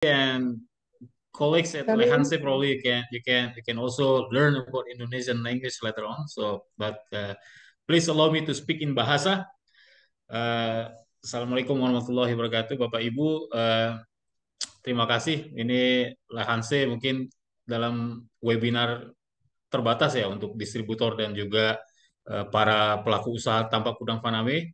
and colleagues at Lehanse probably you can also learn about Indonesian language later on. So, but please allow me to speak in bahasa. Assalamualaikum warahmatullahi wabarakatuh, Bapak Ibu. Terima kasih. Ini Lehanse mungkin dalam webinar terbatas ya untuk distributor dan juga para pelaku usaha tambak udang faname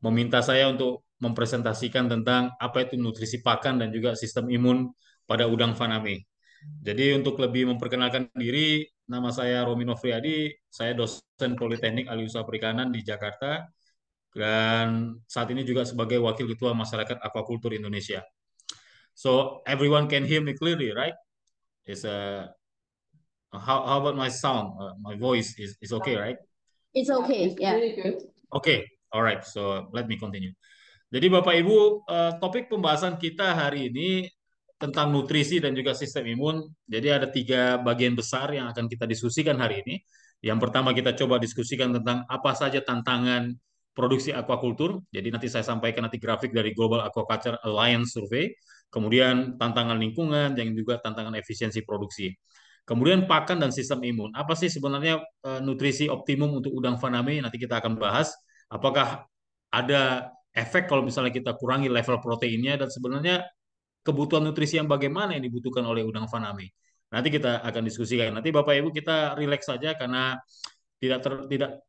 meminta saya untuk mempresentasikan tentang apa itu nutrisi pakan dan juga sistem imun pada udang faname. Jadi untuk lebih memperkenalkan diri, nama saya Romi Nofriadi, saya dosen Politeknik Alih Usaha Perikanan di Jakarta, dan saat ini juga sebagai Wakil Ketua Masyarakat Aquaculture Indonesia. So everyone can hear me clearly, right? Is how about my sound? My voice is okay, right? It's okay, yeah. Okay, alright. So let me continue. Jadi Bapak Ibu, topik pembahasan kita hari ini tentang nutrisi dan juga sistem imun. Jadi ada tiga bagian besar yang akan kita diskusikan hari ini. Yang pertama kita coba diskusikan tentang apa saja tantangan produksi aquaculture. Jadi nanti saya sampaikan nanti grafik dari Global Aquaculture Alliance Survey. Kemudian tantangan lingkungan dan juga tantangan efisiensi produksi. Kemudian pakan dan sistem imun. Apa sih sebenarnya nutrisi optimum untuk udang faname? Nanti kita akan bahas. Apakah ada efek kalau misalnya kita kurangi level proteinnya dan sebenarnya kebutuhan nutrisi yang bagaimana yang dibutuhkan oleh udang faname. Nanti kita akan diskusikan. Nanti Bapak Ibu kita rileks saja karena tidak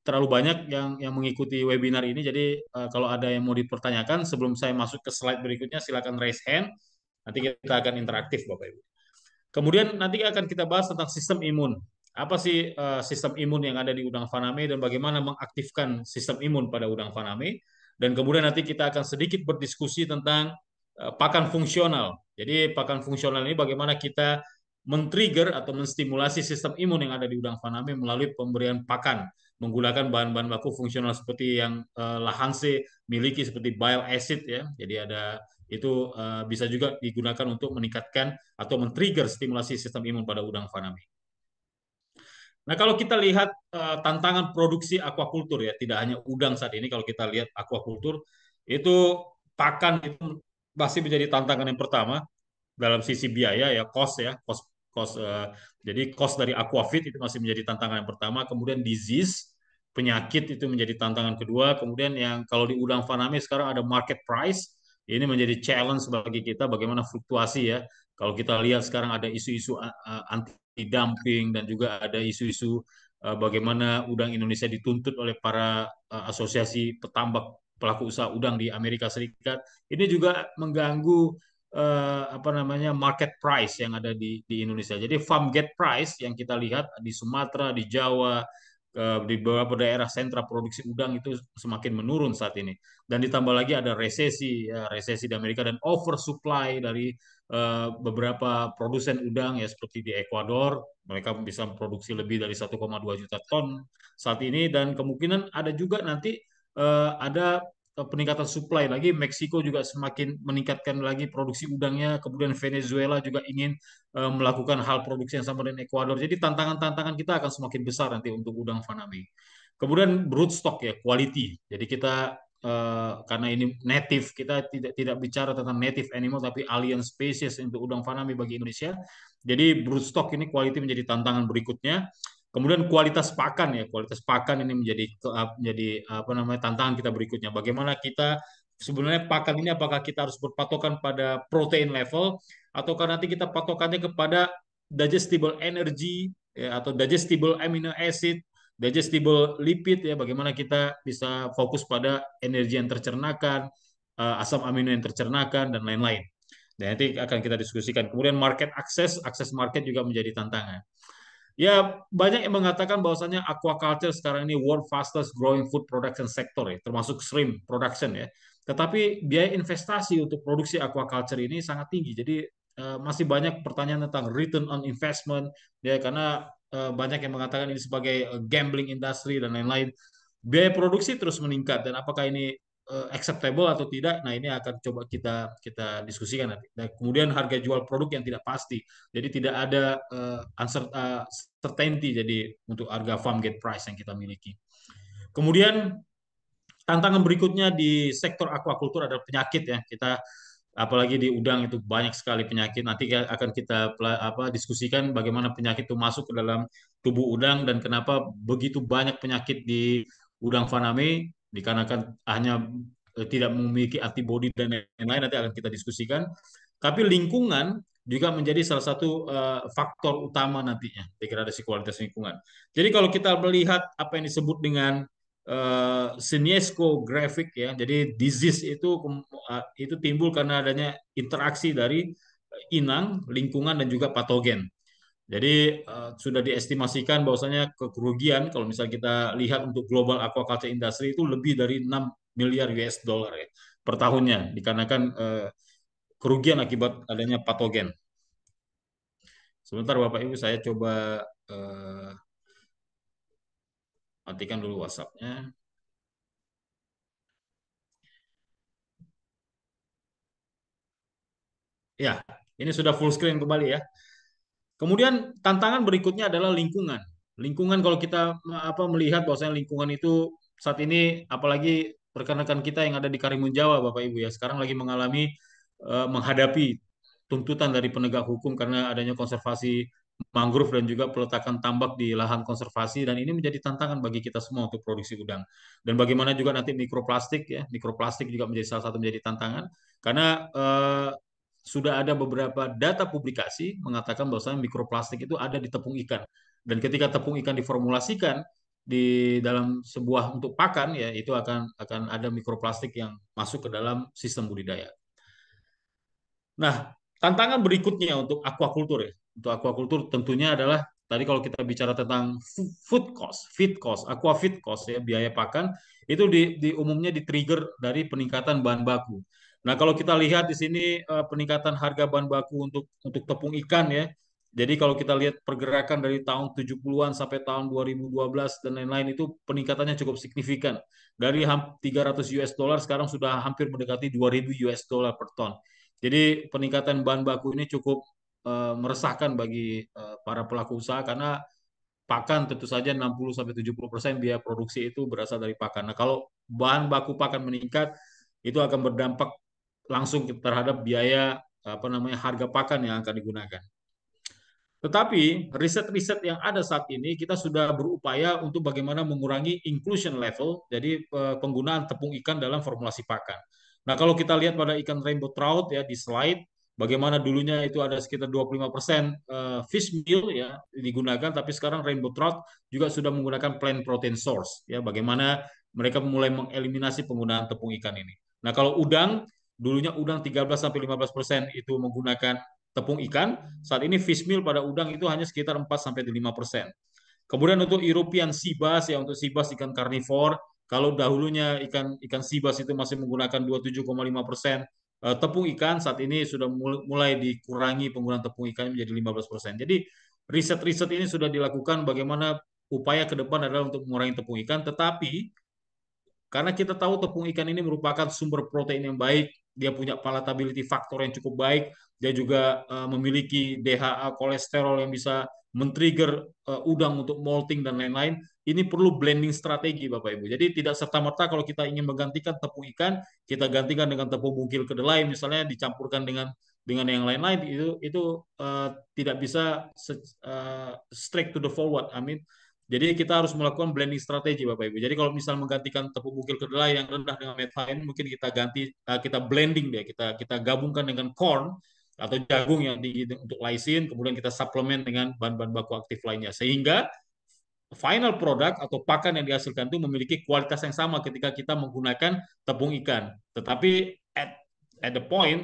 terlalu banyak yang mengikuti webinar ini. Jadi kalau ada yang mau dipertanyakan sebelum saya masuk ke slide berikutnya silakan raise hand. Nanti kita akan interaktif Bapak Ibu. Kemudian nanti akan kita bahas tentang sistem imun. Apa sih sistem imun yang ada di udang faname dan bagaimana mengaktifkan sistem imun pada udang faname. Dan kemudian nanti kita akan sedikit berdiskusi tentang pakan fungsional. Jadi pakan fungsional ini bagaimana kita men-trigger atau menstimulasi sistem imun yang ada di udang faname melalui pemberian pakan menggunakan bahan-bahan baku fungsional seperti yang Lahanse miliki seperti bile acid ya. Jadi ada itu bisa juga digunakan untuk meningkatkan atau men-trigger stimulasi sistem imun pada udang faname. Nah, kalau kita lihat tantangan produksi aquaculture ya, tidak hanya udang saat ini, kalau kita lihat aquaculture itu pakan itu masih menjadi tantangan yang pertama dalam sisi biaya ya, cost ya, cost jadi cost dari aquafeed itu masih menjadi tantangan yang pertama, kemudian disease penyakit itu menjadi tantangan kedua, kemudian yang kalau di udang faname sekarang ada market price, ini menjadi challenge bagi kita bagaimana fluktuasi ya. Kalau kita lihat sekarang ada isu-isu anti dumping dan juga ada isu-isu bagaimana udang Indonesia dituntut oleh para asosiasi petambak pelaku usaha udang di Amerika Serikat. Ini juga mengganggu apa namanya market price yang ada di Indonesia. Jadi farm gate price yang kita lihat di Sumatera, di Jawa, di beberapa daerah sentra produksi udang itu semakin menurun saat ini. Dan ditambah lagi ada resesi, ya, resesi di Amerika dan oversupply dari beberapa produsen udang ya seperti di Ekuador, mereka bisa memproduksi lebih dari 1,2 juta ton saat ini dan kemungkinan ada juga nanti ada peningkatan supply lagi. Meksiko juga semakin meningkatkan lagi produksi udangnya. Kemudian Venezuela juga ingin melakukan hal produksi yang sama dengan Ekuador. Jadi tantangan-tantangan kita akan semakin besar nanti untuk udang faname. Kemudian broodstock ya, quality. Jadi kita karena ini native, kita tidak bicara tentang native animal tapi alien species untuk udang faname bagi Indonesia. Jadi broodstock ini quality menjadi tantangan berikutnya. Kemudian kualitas pakan ya, kualitas pakan ini menjadi apa namanya tantangan kita berikutnya. Bagaimana kita sebenarnya pakan ini apakah kita harus berpatokan pada protein level ataukah nanti kita patokannya kepada digestible energy ya, atau digestible amino acid, digestible lipid ya, bagaimana kita bisa fokus pada energi yang tercernakan, asam amino yang tercernakan dan lain-lain. Dan nanti akan kita diskusikan. Kemudian market access, akses market juga menjadi tantangan. Ya, banyak yang mengatakan bahwasannya aquaculture sekarang ini world fastest growing food production sector ya, termasuk shrimp production ya. Tetapi biaya investasi untuk produksi aquaculture ini sangat tinggi. Jadi masih banyak pertanyaan tentang return on investment ya karena banyak yang mengatakan ini sebagai gambling industry dan lain-lain. Biaya produksi terus meningkat dan apakah ini acceptable atau tidak? Nah, ini akan coba kita kita diskusikan nanti. Dan kemudian harga jual produk yang tidak pasti. Jadi tidak ada certainty jadi untuk harga farm gate price yang kita miliki. Kemudian tantangan berikutnya di sektor aquaculture adalah penyakit ya. Kita apalagi di udang itu banyak sekali penyakit. Nanti akan kita diskusikan bagaimana penyakit itu masuk ke dalam tubuh udang dan kenapa begitu banyak penyakit di udang faname dikarenakan hanya tidak memiliki antibodi dan lain-lain. Nanti akan kita diskusikan. Tapi lingkungan juga menjadi salah satu faktor utama nantinya degradasi kualitas lingkungan. Jadi kalau kita melihat apa yang disebut dengan Siniesco graphic ya. Jadi disease itu timbul karena adanya interaksi dari inang, lingkungan dan juga patogen. Jadi sudah diestimasikan bahwasanya kerugian kalau misalnya kita lihat untuk global aquaculture industry itu lebih dari 6 miliar US dollar ya per tahunnya dikarenakan kerugian akibat adanya patogen. Sebentar Bapak Ibu saya coba eh, matikan dulu WhatsApp-nya. Ya, ini sudah full screen kembali ya. Kemudian tantangan berikutnya adalah lingkungan. Lingkungan kalau kita melihat bahwasanya lingkungan itu saat ini apalagi rekan-rekan kita yang ada di Karimun Jawa Bapak Ibu ya sekarang lagi menghadapi tuntutan dari penegak hukum karena adanya konservasi mangrove dan juga peletakan tambak di lahan konservasi dan ini menjadi tantangan bagi kita semua untuk produksi udang. Dan bagaimana juga nanti mikroplastik ya, mikroplastik juga menjadi salah satu menjadi tantangan karena sudah ada beberapa data publikasi mengatakan bahwasanya mikroplastik itu ada di tepung ikan. Dan ketika tepung ikan diformulasikan di dalam sebuah untuk pakan ya itu akan ada mikroplastik yang masuk ke dalam sistem budidaya. Nah, tantangan berikutnya untuk aquaculture ya. Untuk aquaculture tentunya adalah tadi kalau kita bicara tentang food cost, feed cost, aqua feed cost ya, biaya pakan itu di umumnya di-trigger dari peningkatan bahan baku. Nah, kalau kita lihat di sini peningkatan harga bahan baku untuk tepung ikan ya. Jadi kalau kita lihat pergerakan dari tahun 70-an sampai tahun 2012 dan lain-lain itu peningkatannya cukup signifikan. Dari 300 US dollar sekarang sudah hampir mendekati 2000 US dollar per ton. Jadi peningkatan bahan baku ini cukup meresahkan bagi para pelaku usaha karena pakan tentu saja 60-70% biaya produksi itu berasal dari pakan. Nah, kalau bahan baku pakan meningkat itu akan berdampak langsung terhadap biaya harga pakan yang akan digunakan. Tetapi riset-riset yang ada saat ini kita sudah berupaya untuk bagaimana mengurangi inclusion level, jadi penggunaan tepung ikan dalam formulasi pakan. Nah, kalau kita lihat pada ikan rainbow trout ya di slide, bagaimana dulunya itu ada sekitar 25% fish meal ya digunakan, tapi sekarang rainbow trout juga sudah menggunakan plant protein source ya. Bagaimana mereka mulai mengeliminasi penggunaan tepung ikan ini. Nah, kalau udang dulunya udang 13-15% itu menggunakan tepung ikan, saat ini fish meal pada udang itu hanya sekitar 4-5%. Kemudian untuk European sea bass ya untuk sea bass ikan karnivor, kalau dahulunya ikan ikan sea bass itu masih menggunakan 27,5% tepung ikan, saat ini sudah mulai dikurangi penggunaan tepung ikan menjadi 15%. Jadi riset-riset ini sudah dilakukan bagaimana upaya ke depan adalah untuk mengurangi tepung ikan, tetapi karena kita tahu tepung ikan ini merupakan sumber protein yang baik, dia punya palatability faktor yang cukup baik, dia juga memiliki DHA kolesterol yang bisa men-trigger udang untuk molting dan lain-lain. Ini perlu blending strategi Bapak Ibu. Jadi tidak serta-merta kalau kita ingin menggantikan tepung ikan, kita gantikan dengan tepung bungkil kedelai misalnya dicampurkan dengan yang lain-lain itu tidak bisa straight to the forward. I mean jadi kita harus melakukan blending strategi Bapak Ibu. Jadi kalau misal menggantikan tepung bukil kedelai yang rendah dengan methylamine, mungkin kita ganti kita blending deh, kita gabungkan dengan corn atau jagung yang tinggi untuk lysine, kemudian kita suplemen dengan bahan-bahan baku aktif lainnya sehingga final product atau pakan yang dihasilkan itu memiliki kualitas yang sama ketika kita menggunakan tepung ikan. Tetapi at the point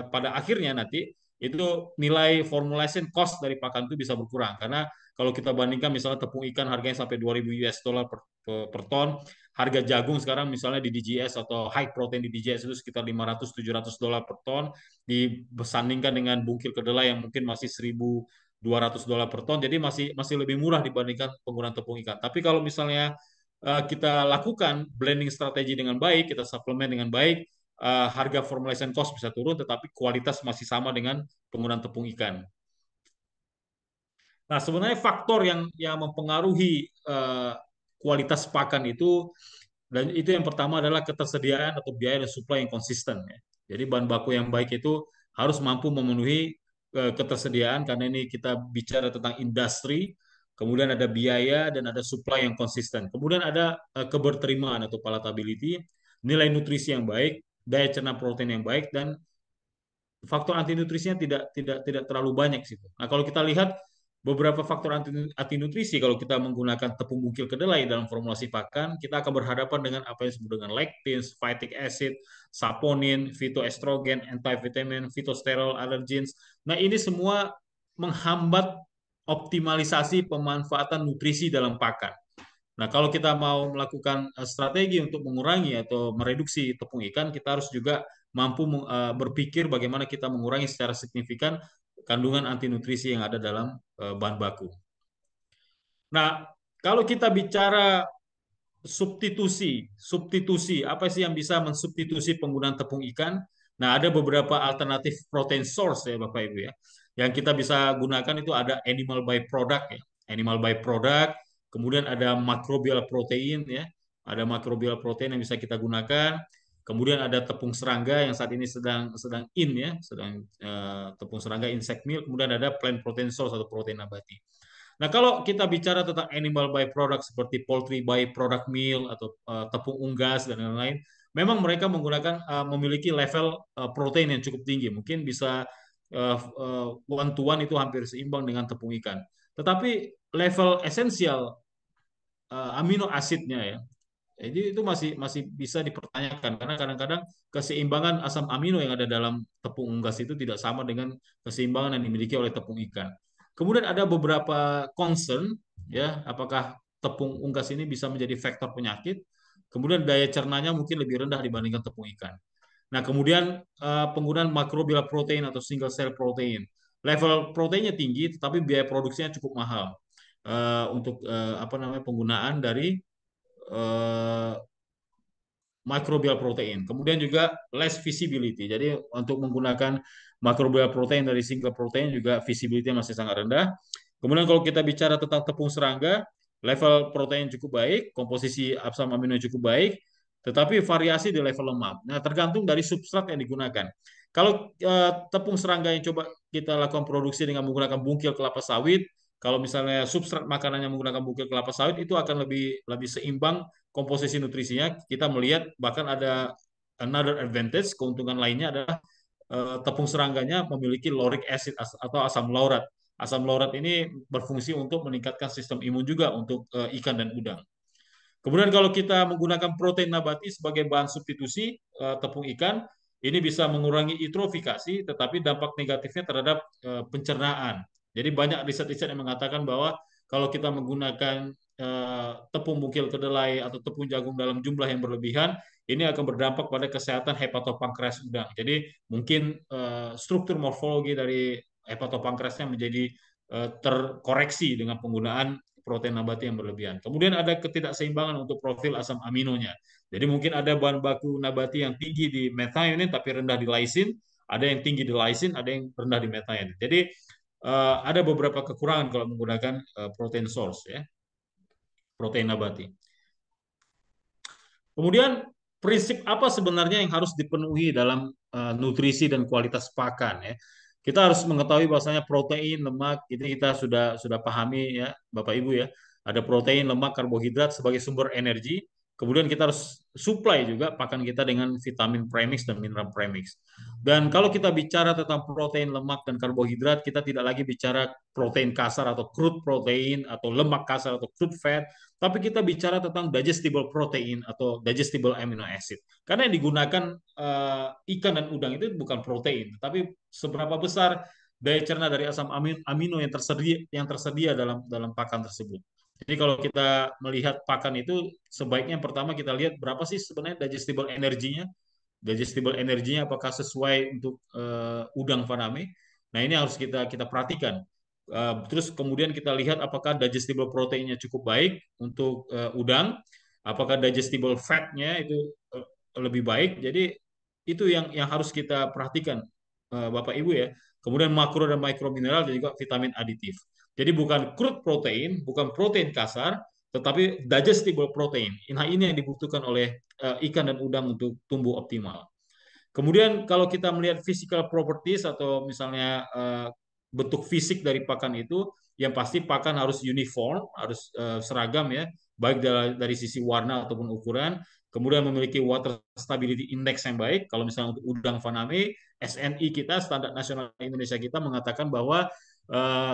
pada akhirnya nanti itu nilai formulation cost dari pakan itu bisa berkurang karena kalau kita bandingkan misalnya tepung ikan harganya sampai 2000 US dollar per ton, harga jagung sekarang misalnya di DGS atau high protein di DGS itu sekitar 500-700 dolar per ton dibandingkan dengan bungkil kedelai yang mungkin masih 1.200 dolar per ton, jadi masih masih lebih murah dibandingkan penggunaan tepung ikan. Tapi kalau misalnya kita lakukan blending strategi dengan baik, kita suplemen dengan baik, harga formulation cost bisa turun, tetapi kualitas masih sama dengan penggunaan tepung ikan. Nah, sebenarnya faktor yang mempengaruhi kualitas pakan itu dan itu yang pertama adalah ketersediaan atau biaya dan supply yang konsisten. Ya. Jadi bahan baku yang baik itu harus mampu memenuhi ketersediaan karena ini kita bicara tentang industri, kemudian ada biaya dan ada supply yang konsisten. Kemudian ada keberterimaan atau palatability, nilai nutrisi yang baik, daya cerna protein yang baik dan faktor anti nutrisinya tidak terlalu banyak situ. Nah, kalau kita lihat beberapa faktor anti nutrisi kalau kita menggunakan tepung bungkil kedelai dalam formulasi pakan, kita akan berhadapan dengan apa yang disebut dengan lectin, phytic acid, saponin, phytoestrogen, antivitamin, phytosterol, allergens. Nah, ini semua menghambat optimalisasi pemanfaatan nutrisi dalam pakan. Nah, kalau kita mau melakukan strategi untuk mengurangi atau mereduksi tepung ikan, kita harus juga mampu berpikir bagaimana kita mengurangi secara signifikan kandungan anti nutrisi yang ada dalam bahan baku. Nah, kalau kita bicara substitusi, substitusi apa sih yang bisa mensubstitusi penggunaan tepung ikan? Nah, ada beberapa alternatif protein source ya Bapak Ibu ya. Yang kita bisa gunakan itu ada animal byproduct ya. Animal byproduct, kemudian ada microbial protein ya. Ada microbial protein yang bisa kita gunakan. Kemudian ada tepung serangga yang saat ini sedang sedang in ya, sedang tepung serangga insect meal. Kemudian ada plant protein source atau protein nabati. Nah, kalau kita bicara tentang animal byproduct seperti poultry byproduct meal atau tepung unggas dan lain-lain, memang mereka menggunakan memiliki level protein yang cukup tinggi, mungkin bisa one to one itu hampir seimbang dengan tepung ikan. Tetapi level esensial amino asidnya ya, jadi itu masih masih bisa dipertanyakan karena kadang-kadang keseimbangan asam amino yang ada dalam tepung unggas itu tidak sama dengan keseimbangan yang dimiliki oleh tepung ikan. Kemudian ada beberapa concern ya, apakah tepung unggas ini bisa menjadi faktor penyakit. Kemudian daya cernanya mungkin lebih rendah dibandingkan tepung ikan. Nah, kemudian penggunaan makrobial protein atau single cell protein. Level proteinnya tinggi tetapi biaya produksinya cukup mahal. Untuk apa namanya penggunaan dari eh, microbial protein. Kemudian juga less visibility. Jadi untuk menggunakan microbial protein dari single protein juga visibility masih sangat rendah. Kemudian kalau kita bicara tentang tepung serangga, level protein cukup baik, komposisi asam amino cukup baik, tetapi variasi di level lemak. Nah, tergantung dari substrat yang digunakan. Kalau tepung serangga yang coba kita lakukan produksi dengan menggunakan bungkil kelapa sawit, kalau misalnya substrat makanannya menggunakan bungkil kelapa sawit itu akan lebih lebih seimbang komposisi nutrisinya. Kita melihat bahkan ada another advantage, keuntungan lainnya adalah tepung serangganya memiliki lauric acid atau asam laurat. Asam laurat ini berfungsi untuk meningkatkan sistem imun juga untuk ikan dan udang. Kemudian kalau kita menggunakan protein nabati sebagai bahan substitusi tepung ikan, ini bisa mengurangi eutrofikasi, tetapi dampak negatifnya terhadap pencernaan. Jadi banyak riset-riset yang mengatakan bahwa kalau kita menggunakan tepung bungkil kedelai atau tepung jagung dalam jumlah yang berlebihan, ini akan berdampak pada kesehatan hepatopankreas udang. Jadi mungkin struktur morfologi dari hepatopankreasnya menjadi terkoreksi dengan penggunaan protein nabati yang berlebihan. Kemudian ada ketidakseimbangan untuk profil asam aminonya. Jadi mungkin ada bahan baku nabati yang tinggi di methionine tapi rendah di lysine, ada yang tinggi di lysine, ada yang rendah di methionine. Jadi ada beberapa kekurangan kalau menggunakan protein source ya, protein nabati. Kemudian prinsip apa sebenarnya yang harus dipenuhi dalam nutrisi dan kualitas pakan ya? Kita harus mengetahui bahwasanya protein, lemak, ini kita sudah pahami ya, Bapak Ibu ya. Ada protein, lemak, karbohidrat sebagai sumber energi. Kemudian kita harus supply juga pakan kita dengan vitamin premix dan mineral premix. Dan kalau kita bicara tentang protein, lemak, dan karbohidrat, kita tidak lagi bicara protein kasar atau crude protein atau lemak kasar atau crude fat, tapi kita bicara tentang digestible protein atau digestible amino acid. Karena yang digunakan ikan dan udang itu bukan protein, tapi seberapa besar daya cerna dari asam amino yang tersedia dalam dalam pakan tersebut. Jadi kalau kita melihat pakan itu sebaiknya pertama kita lihat berapa sih sebenarnya digestible energinya. Digestible energinya apakah sesuai untuk udang faname. Nah, ini harus kita kita perhatikan. Terus kemudian kita lihat apakah digestible proteinnya cukup baik untuk udang, apakah digestible fatnya itu lebih baik. Jadi itu yang harus kita perhatikan Bapak Ibu ya. Kemudian makro dan mikromineral dan juga vitamin aditif. Jadi bukan crude protein, bukan protein kasar, tetapi digestible protein. Nah, ini yang dibutuhkan oleh ikan dan udang untuk tumbuh optimal. Kemudian kalau kita melihat physical properties atau misalnya bentuk fisik dari pakan itu, yang pasti pakan harus uniform, harus seragam ya, baik dari sisi warna ataupun ukuran. Kemudian memiliki water stability index yang baik. Kalau misalnya untuk udang Faname, SNI kita, Standar Nasional Indonesia kita mengatakan bahwa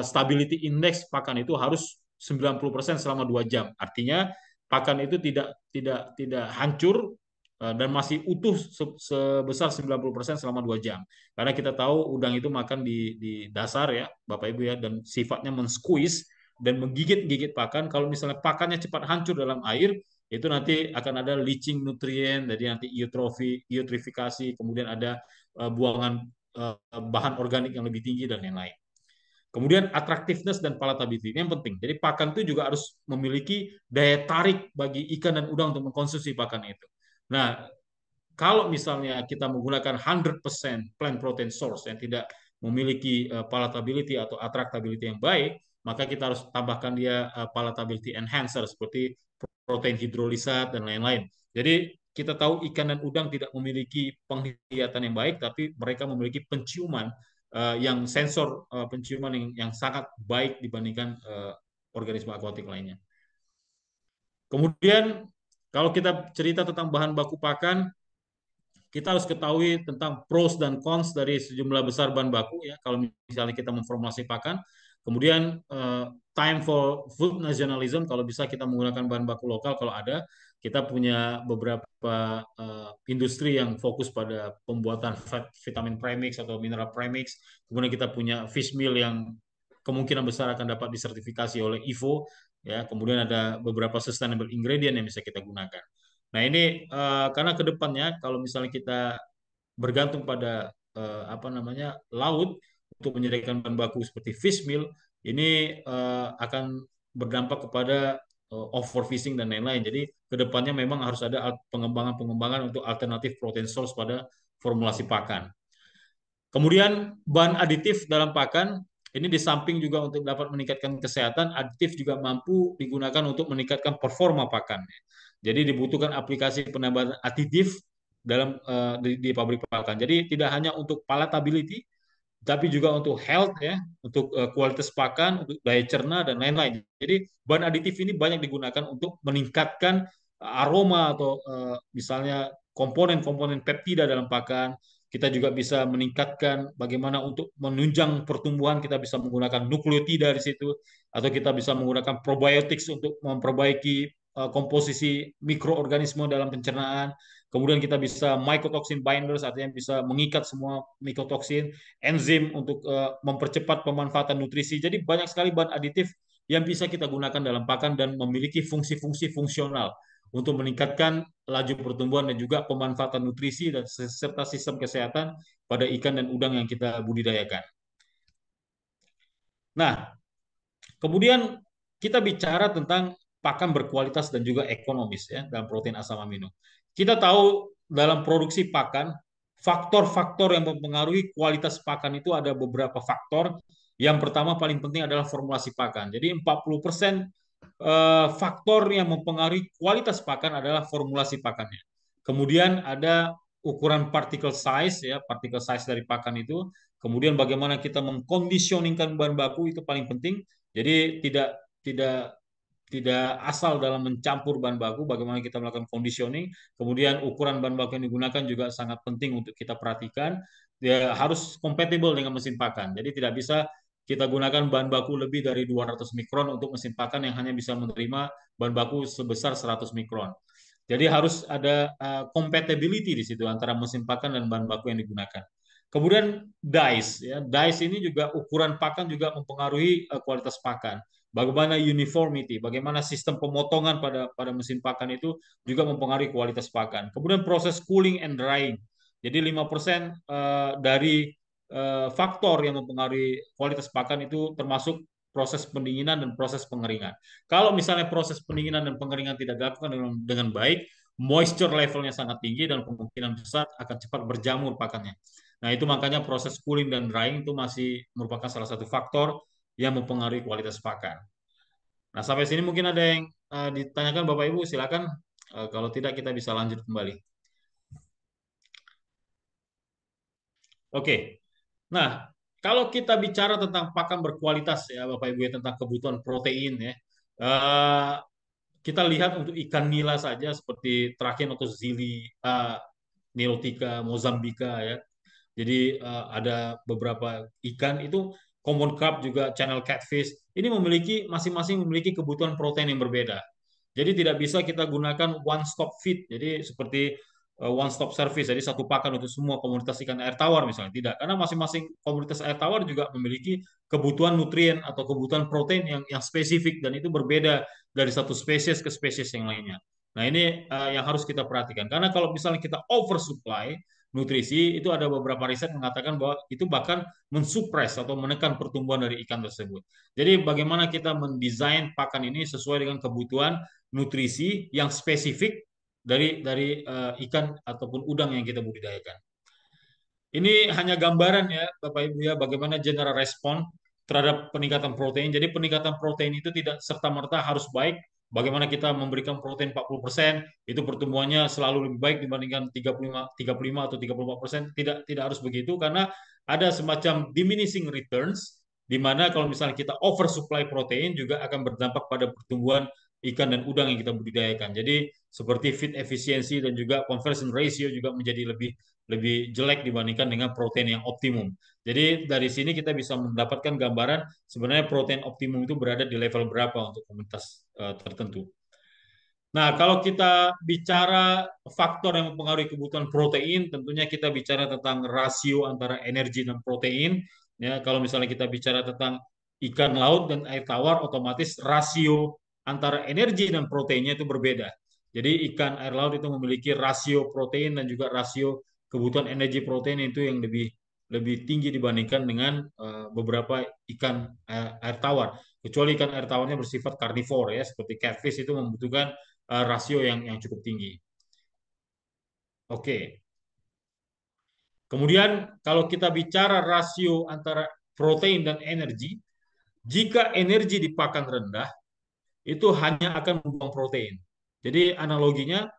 stability index pakan itu harus 90% selama 2 jam. Artinya pakan itu tidak hancur dan masih utuh sebesar 90% selama 2 jam. Karena kita tahu udang itu makan di dasar ya, Bapak Ibu ya, dan sifatnya men-squeeze dan menggigit-gigit pakan. Kalau misalnya pakannya cepat hancur dalam air, itu nanti akan ada leaching nutrien, jadi nanti eutrofifikasi, kemudian ada buangan bahan organik yang lebih tinggi dan lain-lain. Kemudian attractiveness dan palatability ini yang penting. Jadi pakan itu juga harus memiliki daya tarik bagi ikan dan udang untuk mengkonsumsi pakan itu. Nah, kalau misalnya kita menggunakan 100% plant protein source yang tidak memiliki palatability atau attractability yang baik, maka kita harus tambahkan dia palatability enhancer seperti protein hidrolisat dan lain-lain. Jadi kita tahu ikan dan udang tidak memiliki penglihatan yang baik, tapi mereka memiliki penciuman yang sensor penciuman yang sangat baik dibandingkan organisme akuatik lainnya. Kemudian kalau kita cerita tentang bahan baku pakan, kita harus ketahui tentang pros dan cons dari sejumlah besar bahan baku ya. Kalau misalnya kita memformulasi pakan, kemudian time for food nationalism, kalau bisa kita menggunakan bahan baku lokal kalau ada. Kita punya beberapa industri yang fokus pada pembuatan vitamin premix atau mineral premix. Kemudian kita punya fish meal yang kemungkinan besar akan dapat disertifikasi oleh IFO ya. Kemudian ada beberapa sustainable ingredient yang bisa kita gunakan. Nah ini karena kedepannya kalau misalnya kita bergantung pada apa namanya laut untuk menyediakan bahan baku seperti fish meal, ini akan berdampak kepada overfishing dan lain-lain. Jadi kedepannya memang harus ada pengembangan-pengembangan untuk alternatif protein source pada formulasi pakan. Kemudian bahan aditif dalam pakan ini di samping juga untuk dapat meningkatkan kesehatan, aditif juga mampu digunakan untuk meningkatkan performa pakan. Jadi dibutuhkan aplikasi penambahan aditif dalam di pabrik pakan. Jadi tidak hanya untuk palatability, tapi juga untuk health ya, untuk kualitas pakan, untuk daya cerna dan lain-lain. Jadi bahan aditif ini banyak digunakan untuk meningkatkan aroma atau misalnya komponen-komponen peptida dalam pakan. Kita juga bisa meningkatkan bagaimana untuk menunjang pertumbuhan, kita bisa menggunakan nukleotida di situ, atau kita bisa menggunakan probiotics untuk memperbaiki komposisi mikroorganisme dalam pencernaan. Kemudian kita bisa mycotoxin binders, artinya bisa mengikat semua mikotoksin, enzim untuk mempercepat pemanfaatan nutrisi. Jadi banyak sekali bahan aditif yang bisa kita gunakan dalam pakan dan memiliki fungsi-fungsi fungsional untuk meningkatkan laju pertumbuhan dan juga pemanfaatan nutrisi dan serta sistem kesehatan pada ikan dan udang yang kita budidayakan. Nah, kemudian kita bicara tentang pakan berkualitas dan juga ekonomis ya dalam protein asam amino. Kita tahu dalam produksi pakan faktor-faktor yang mempengaruhi kualitas pakan itu ada beberapa faktor. Yang pertama paling penting adalah formulasi pakan. Jadi 40% faktor yang mempengaruhi kualitas pakan adalah formulasi pakannya. Kemudian ada ukuran particle size ya, particle size dari pakan itu. Kemudian bagaimana kita mengkondisioningkan bahan baku itu paling penting. Jadi tidak tidak asal dalam mencampur bahan baku, bagaimana kita melakukan conditioning, kemudian ukuran bahan baku yang digunakan juga sangat penting untuk kita perhatikan. Dia harus kompatibel dengan mesin pakan. Jadi tidak bisa kita gunakan bahan baku lebih dari 200 mikron untuk mesin pakan yang hanya bisa menerima bahan baku sebesar 100 mikron. Jadi harus ada compatibility di situ antara mesin pakan dan bahan baku yang digunakan. Kemudian dice, ya, dice ini juga ukuran pakan juga mempengaruhi kualitas pakan. Bagaimana uniformity, bagaimana sistem pemotongan pada mesin pakan itu juga mempengaruhi kualitas pakan. Kemudian proses cooling and drying. Jadi 5% dari faktor yang mempengaruhi kualitas pakan itu termasuk proses pendinginan dan proses pengeringan. Kalau misalnya proses pendinginan dan pengeringan tidak dilakukan dengan baik, moisture levelnya sangat tinggi dan kemungkinan besar akan cepat berjamur pakannya. Nah, itu makanya proses cooling dan drying itu masih merupakan salah satu faktor yang mempengaruhi kualitas pakan. Nah, sampai sini mungkin ada yang ditanyakan Bapak Ibu, silakan. Kalau tidak kita bisa lanjut kembali. Oke. Nah, kalau kita bicara tentang pakan berkualitas ya Bapak Ibu ya, tentang kebutuhan protein ya. eh, kita lihat untuk ikan nila saja seperti Terakin atau Zili, Nilotica, Mozambika ya. Jadi ada beberapa ikan itu common carp juga channel catfish. Ini masing-masing memiliki kebutuhan protein yang berbeda. Jadi tidak bisa kita gunakan one stop feed. Jadi seperti one stop service. Jadi satu pakan untuk semua komunitas ikan air tawar misalnya. Tidak, karena masing-masing komunitas air tawar juga memiliki kebutuhan nutrien atau kebutuhan protein yang spesifik dan itu berbeda dari satu spesies ke spesies yang lainnya. Nah, ini yang harus kita perhatikan. Karena kalau misalnya kita oversupply nutrisi, itu ada beberapa riset mengatakan bahwa itu bahkan mensupres atau menekan pertumbuhan dari ikan tersebut. Jadi bagaimana kita mendesain pakan ini sesuai dengan kebutuhan nutrisi yang spesifik dari ikan ataupun udang yang kita budidayakan. Ini hanya gambaran ya, Bapak Ibu ya, bagaimana general respon terhadap peningkatan protein. Jadi peningkatan protein itu tidak serta-merta harus baik. Bagaimana kita memberikan protein 40%, itu pertumbuhannya selalu lebih baik dibandingkan 35 atau 34%. Tidak harus begitu karena ada semacam diminishing returns di mana kalau misalnya kita oversupply protein juga akan berdampak pada pertumbuhan ikan dan udang yang kita budidayakan. Jadi seperti feed efisiensi dan juga conversion ratio juga menjadi lebih lebih jelek dibandingkan dengan protein yang optimum. Jadi dari sini kita bisa mendapatkan gambaran sebenarnya protein optimum itu berada di level berapa untuk komunitas tertentu. Nah, kalau kita bicara faktor yang mempengaruhi kebutuhan protein, tentunya kita bicara tentang rasio antara energi dan protein. Ya, kalau misalnya kita bicara tentang ikan laut dan air tawar, otomatis rasio antara energi dan proteinnya itu berbeda. Jadi ikan air laut itu memiliki rasio protein dan juga rasio kebutuhan energi protein itu yang lebih lebih tinggi dibandingkan dengan beberapa ikan air tawar. Kecuali ikan air tawarnya bersifat karnivor ya, seperti catfish itu membutuhkan rasio yang cukup tinggi. Oke. Kemudian kalau kita bicara rasio antara protein dan energi, jika energi di pakan rendah, itu hanya akan membuang protein. Jadi analoginya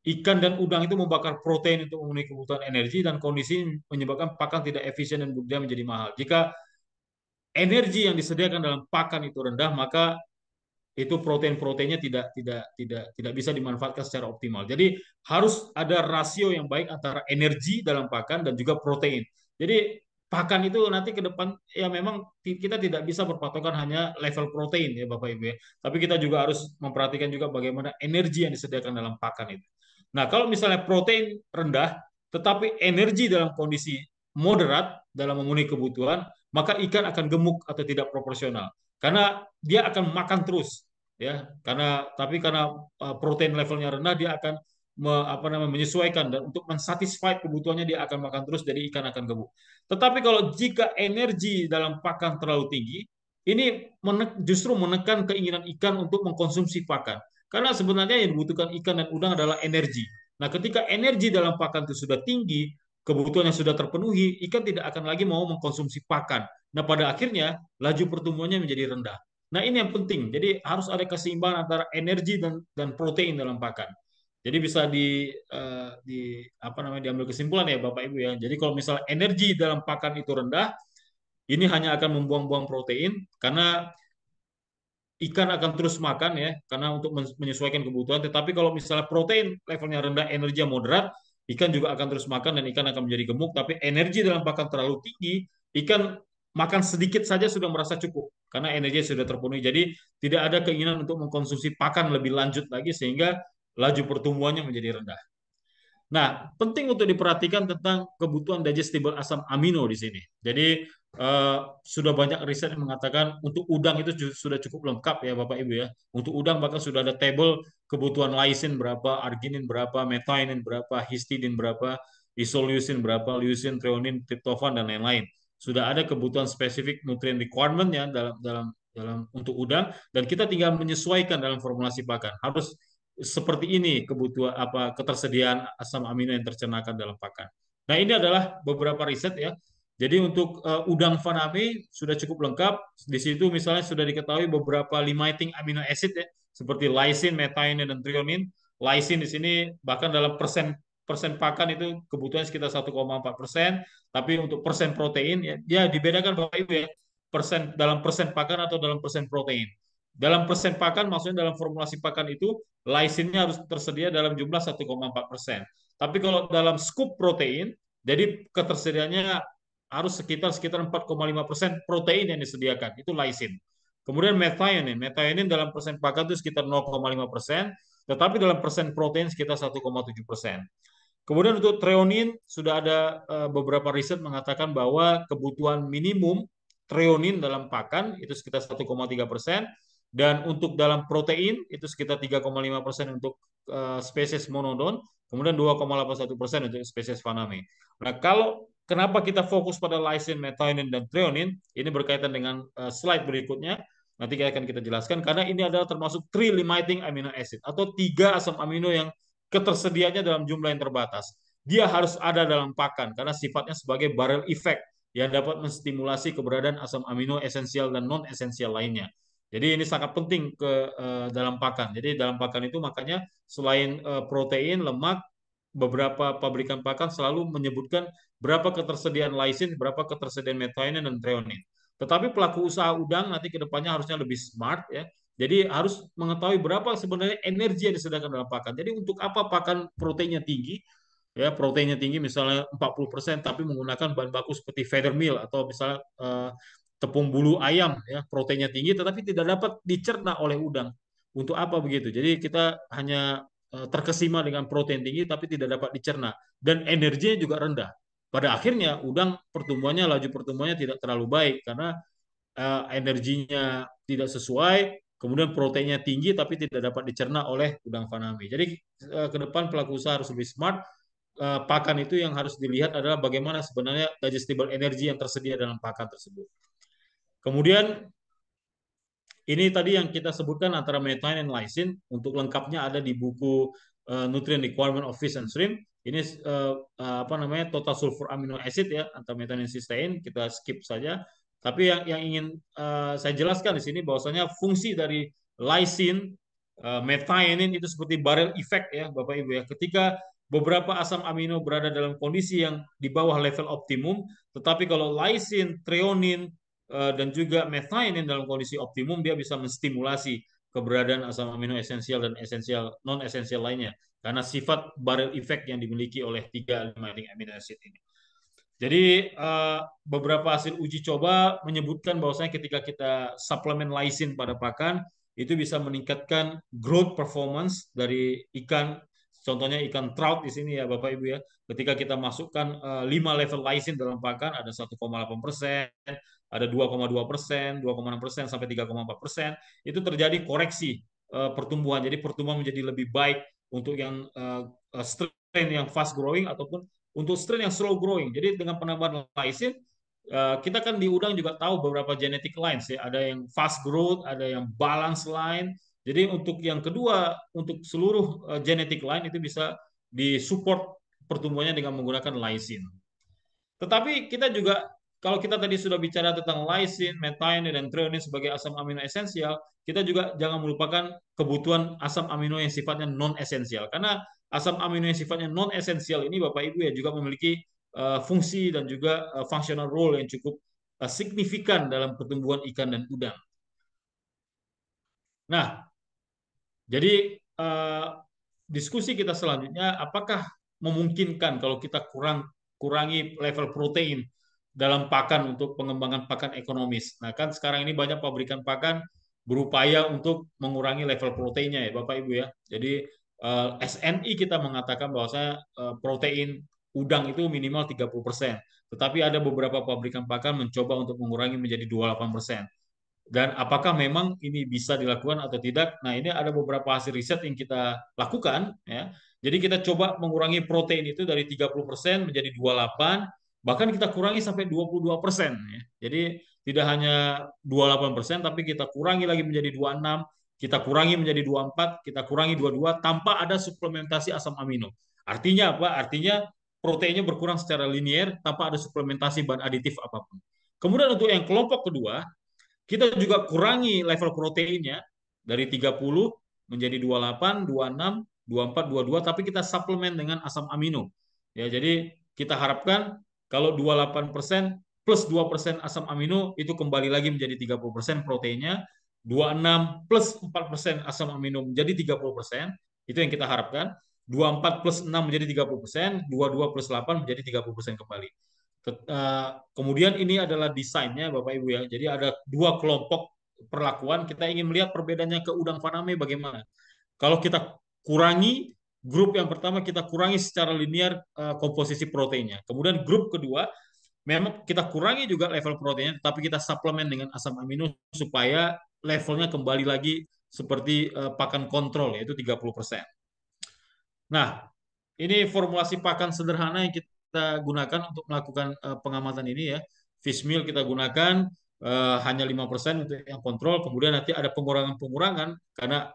ikan dan udang itu membakar protein untuk memenuhi kebutuhan energi dan kondisi menyebabkan pakan tidak efisien dan budidaya menjadi mahal. Jika energi yang disediakan dalam pakan itu rendah, maka itu protein-proteinnya tidak bisa dimanfaatkan secara optimal. Jadi harus ada rasio yang baik antara energi dalam pakan dan juga protein. Jadi pakan itu nanti ke depan ya memang kita tidak bisa berpatokan hanya level protein ya Bapak Ibu ya. Tapi kita juga harus memperhatikan juga bagaimana energi yang disediakan dalam pakan itu. Nah, kalau misalnya protein rendah tetapi energi dalam kondisi moderat dalam memenuhi kebutuhan, maka ikan akan gemuk atau tidak proporsional karena dia akan makan terus ya karena protein levelnya rendah dia akan menyesuaikan dan untuk mensatisfy kebutuhannya dia akan makan terus jadi ikan akan gemuk. Tetapi kalau jika energi dalam pakan terlalu tinggi ini justru menekan keinginan ikan untuk mengkonsumsi pakan karena sebenarnya yang dibutuhkan ikan dan udang adalah energi. Nah, ketika energi dalam pakan itu sudah tinggi, kebutuhan yang sudah terpenuhi, ikan tidak akan lagi mau mengkonsumsi pakan. Nah, pada akhirnya laju pertumbuhannya menjadi rendah. Nah, ini yang penting. Jadi harus ada keseimbangan antara energi dan protein dalam pakan. Jadi bisa diambil kesimpulan ya Bapak Ibu ya. Jadi kalau misalnya energi dalam pakan itu rendah, ini hanya akan membuang-buang protein karena ikan akan terus makan ya karena untuk menyesuaikan kebutuhan. Tetapi kalau misalnya protein levelnya rendah, energi yang moderat, ikan juga akan terus makan dan ikan akan menjadi gemuk. Tapi energi dalam pakan terlalu tinggi, ikan makan sedikit saja sudah merasa cukup karena energi sudah terpenuhi. Jadi tidak ada keinginan untuk mengkonsumsi pakan lebih lanjut lagi sehingga laju pertumbuhannya menjadi rendah. Nah, penting untuk diperhatikan tentang kebutuhan digestible asam amino di sini. Jadi sudah banyak riset yang mengatakan untuk udang itu sudah cukup lengkap ya Bapak Ibu ya. Untuk udang bahkan sudah ada table kebutuhan lysine berapa, arginin berapa, methionine berapa, histidine berapa, isoleucine berapa, leucine, threonine, tryptophan dan lain-lain. Sudah ada kebutuhan spesifik nutrient requirement ya dalam dalam dalam untuk udang dan kita tinggal menyesuaikan dalam formulasi pakan. Harus seperti ini kebutuhan ketersediaan asam amino yang tercernakan dalam pakan. Nah, ini adalah beberapa riset ya. Jadi untuk udang faname sudah cukup lengkap. Di situ misalnya sudah diketahui beberapa limiting amino acid ya, seperti lysine, methionine dan threonine. Lysine di sini bahkan dalam persen persen pakan itu kebutuhan sekitar 1,4%, tapi untuk persen protein ya, ya dibedakan Bapak Ibu ya, persen dalam persen pakan atau dalam persen protein. Dalam persen pakan maksudnya dalam formulasi pakan itu lysinnya harus tersedia dalam jumlah 1,4%. Tapi kalau dalam scoop protein, jadi ketersediaannya harus sekitar 4,5% protein yang disediakan, itu lysin. Kemudian methionine dalam persen pakan itu sekitar 0,5%, tetapi dalam persen protein sekitar 1,7%. Kemudian untuk treonin sudah ada beberapa riset mengatakan bahwa kebutuhan minimum treonin dalam pakan itu sekitar 1,3%, dan untuk dalam protein itu sekitar 3,5% untuk spesies monodon, kemudian 2,81% untuk spesies Faname. Nah, kalau kenapa kita fokus pada lysin, methionine, dan treonin, ini berkaitan dengan slide berikutnya. Nanti akan kita jelaskan karena ini adalah termasuk three limiting amino acid atau 3 asam amino yang ketersediaannya dalam jumlah yang terbatas. Dia harus ada dalam pakan karena sifatnya sebagai barrel effect yang dapat menstimulasi keberadaan asam amino esensial dan non esensial lainnya. Jadi ini sangat penting ke dalam pakan. Jadi dalam pakan itu makanya selain protein, lemak, beberapa pabrikan pakan selalu menyebutkan berapa ketersediaan lysin, berapa ketersediaan methionine dan treonin. Tetapi pelaku usaha udang nanti ke depannya harusnya lebih smart ya. Jadi harus mengetahui berapa sebenarnya energi yang disediakan dalam pakan. Jadi untuk apa pakan proteinnya tinggi? Ya, proteinnya tinggi misalnya 40% tapi menggunakan bahan baku seperti feather meal atau misalnya tepung bulu ayam ya, proteinnya tinggi tetapi tidak dapat dicerna oleh udang. Untuk apa begitu? Jadi kita hanya terkesima dengan protein tinggi tapi tidak dapat dicerna dan energinya juga rendah. Pada akhirnya udang pertumbuhannya, laju pertumbuhannya tidak terlalu baik karena energinya tidak sesuai, kemudian proteinnya tinggi tapi tidak dapat dicerna oleh udang faname. Jadi ke depan pelaku usaha harus lebih smart. Pakan itu yang harus dilihat adalah bagaimana sebenarnya digestible energy yang tersedia dalam pakan tersebut. Kemudian ini tadi yang kita sebutkan antara methionine dan lysin. Untuk lengkapnya ada di buku Nutrient Requirement of Fish and Shrimp. Ini apa namanya total sulfur amino acid ya antara methionine dan cysteine. Kita skip saja. Tapi yang ingin saya jelaskan di sini bahwasanya fungsi dari lysin, methionine itu seperti barrel effect ya Bapak Ibu ya. Ketika beberapa asam amino berada dalam kondisi yang di bawah level optimum, tetapi kalau lysin, treonin, dan juga methionine dalam kondisi optimum dia bisa menstimulasi keberadaan asam amino esensial dan esensial non esensial lainnya karena sifat barrel effect yang dimiliki oleh 3 limiting amino acid ini. Jadi beberapa hasil uji coba menyebutkan bahwasanya ketika kita suplemen lysin pada pakan itu bisa meningkatkan growth performance dari ikan. Contohnya ikan trout di sini ya Bapak Ibu ya. Ketika kita masukkan 5 level lysin dalam pakan ada 1,8%, ada 2,2%, 2,6% sampai 3,4%, itu terjadi koreksi pertumbuhan. Jadi pertumbuhan menjadi lebih baik untuk yang strain yang fast growing ataupun untuk strain yang slow growing. Jadi dengan penambahan lysin, kita kan di udang juga tahu beberapa genetic lines ya. Ada yang fast growth, ada yang balance line. Jadi untuk yang kedua, untuk seluruh genetic line itu bisa disupport pertumbuhannya dengan menggunakan lysin. Tetapi kita juga kalau kita tadi sudah bicara tentang lysin, methionine, dan treonin sebagai asam amino esensial, kita juga jangan melupakan kebutuhan asam amino yang sifatnya non esensial. Karena asam amino yang sifatnya non esensial ini Bapak Ibu ya juga memiliki fungsi dan juga functional role yang cukup signifikan dalam pertumbuhan ikan dan udang. Nah, jadi diskusi kita selanjutnya, apakah memungkinkan kalau kita kurangi level protein dalam pakan untuk pengembangan pakan ekonomis? Nah, kan sekarang ini banyak pabrikan pakan berupaya untuk mengurangi level proteinnya ya, Bapak Ibu ya. Jadi SNI kita mengatakan bahwa protein udang itu minimal 30%. Tetapi ada beberapa pabrikan pakan mencoba untuk mengurangi menjadi 28%. Dan apakah memang ini bisa dilakukan atau tidak? Nah, ini ada beberapa hasil riset yang kita lakukan ya. Jadi kita coba mengurangi protein itu dari 30% menjadi 28, bahkan kita kurangi sampai 22% ya. Jadi tidak hanya 28%, tapi kita kurangi lagi menjadi 26, kita kurangi menjadi 24, kita kurangi 22 tanpa ada suplementasi asam amino. Artinya apa? Artinya proteinnya berkurang secara linier tanpa ada suplementasi bahan aditif apapun. Kemudian untuk yang kelompok kedua, kita juga kurangi level proteinnya dari 30 menjadi 28, 26, 24, 22, tapi kita suplemen dengan asam amino. Ya, jadi kita harapkan kalau 28% plus 2% asam amino itu kembali lagi menjadi 30% proteinnya, 26 plus 4% asam amino menjadi 30%, itu yang kita harapkan. 24 plus 6 menjadi 30%, 22 plus 8 menjadi 30% kembali. Kemudian ini adalah desainnya Bapak Ibu ya. Jadi ada dua kelompok perlakuan. Kita ingin melihat perbedaannya ke udang faname bagaimana. Kalau kita kurangi, grup yang pertama kita kurangi secara linear komposisi proteinnya. Kemudian grup kedua, memang kita kurangi juga level proteinnya, tapi kita suplemen dengan asam amino supaya levelnya kembali lagi seperti pakan kontrol, yaitu 30%. Nah, ini formulasi pakan sederhana yang kita gunakan untuk melakukan pengamatan ini ya. Fish meal kita gunakan hanya 5% untuk yang kontrol, kemudian nanti ada pengurangan-pengurangan karena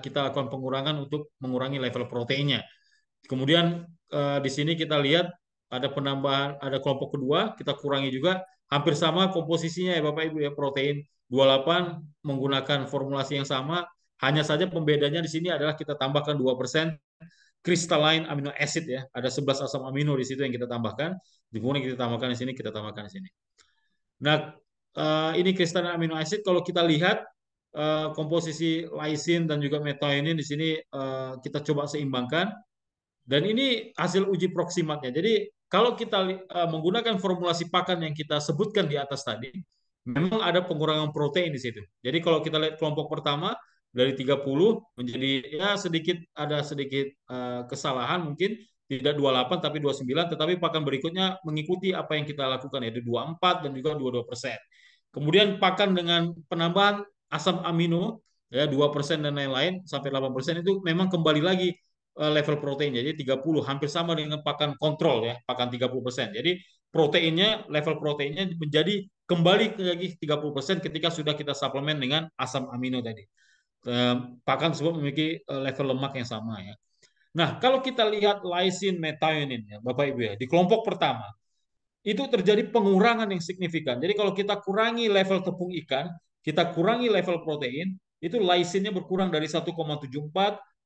kita lakukan pengurangan untuk mengurangi level proteinnya. Kemudian di sini kita lihat ada penambahan, ada kelompok kedua, kita kurangi juga hampir sama komposisinya ya Bapak Ibu ya, protein 28 menggunakan formulasi yang sama, hanya saja pembedanya di sini adalah kita tambahkan 2% crystalline amino acid ya. Ada 11 asam amino di situ yang kita tambahkan. Kemudian kita tambahkan di sini, kita tambahkan di sini. Nah, ini crystalline amino acid kalau kita lihat komposisi lysine dan juga methionine di sini kita coba seimbangkan. Dan ini hasil uji proksimatnya. Jadi kalau kita menggunakan formulasi pakan yang kita sebutkan di atas tadi, memang ada pengurangan protein di situ. Jadi kalau kita lihat kelompok pertama dari 30 menjadi ya sedikit ada sedikit kesalahan mungkin tidak 28 tapi 29, tetapi pakan berikutnya mengikuti apa yang kita lakukan yaitu 24 dan juga 22%. Kemudian pakan dengan penambahan asam amino ya 2% dan lain-lain sampai 8% itu memang kembali lagi level protein. Jadi 30 hampir sama dengan pakan kontrol ya, pakan 30%. Jadi proteinnya, level proteinnya menjadi kembali lagi 30% ketika sudah kita suplemen dengan asam amino tadi. Pakan tersebut memiliki level lemak yang sama ya. Nah, kalau kita lihat lysine methionine ya, Bapak Ibu ya, di kelompok pertama itu terjadi pengurangan yang signifikan. Jadi kalau kita kurangi level tepung ikan, kita kurangi level protein, itu lysinnya berkurang dari 1,74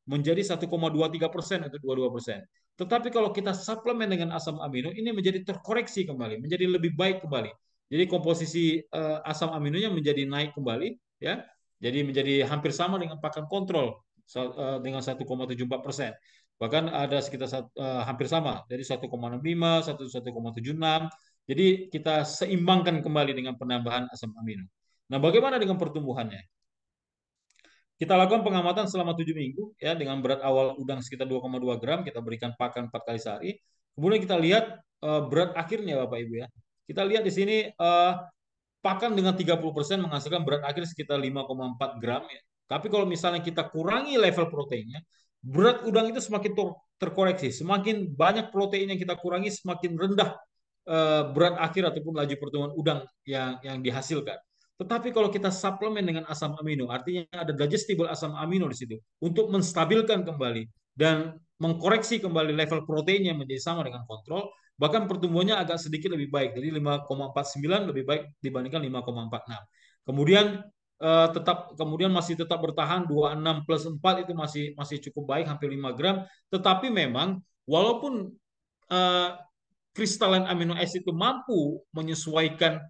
menjadi 1,23% atau 22%. Tetapi kalau kita suplemen dengan asam amino, ini menjadi terkoreksi kembali, menjadi lebih baik kembali. Jadi komposisi asam aminonya menjadi naik kembali, ya. Jadi menjadi hampir sama dengan pakan kontrol dengan 1,74%. Bahkan ada sekitar hampir sama, dari 1,65, 1,76. Jadi kita seimbangkan kembali dengan penambahan asam amino. Nah, bagaimana dengan pertumbuhannya? Kita lakukan pengamatan selama 7 minggu ya dengan berat awal udang sekitar 2,2 gram, kita berikan pakan 4 kali sehari. Kemudian kita lihat berat akhirnya Bapak Ibu ya. Kita lihat di sini pakan dengan 30% menghasilkan berat akhir sekitar 5,4 gram ya. Tapi kalau misalnya kita kurangi level proteinnya, berat udang itu semakin terkoreksi. Semakin banyak protein yang kita kurangi, semakin rendah berat akhir ataupun laju pertumbuhan udang yang dihasilkan. Tetapi kalau kita suplemen dengan asam amino, artinya ada digestible asam amino di situ untuk menstabilkan kembali dan mengkoreksi kembali level proteinnya menjadi sama dengan kontrol, bahkan pertumbuhannya agak sedikit lebih baik, jadi 5,49 lebih baik dibandingkan 5,46. Kemudian kemudian masih tetap bertahan 26 plus 4 itu masih cukup baik, hampir 5 gram. Tetapi memang walaupun crystalline amino acid itu mampu menyesuaikan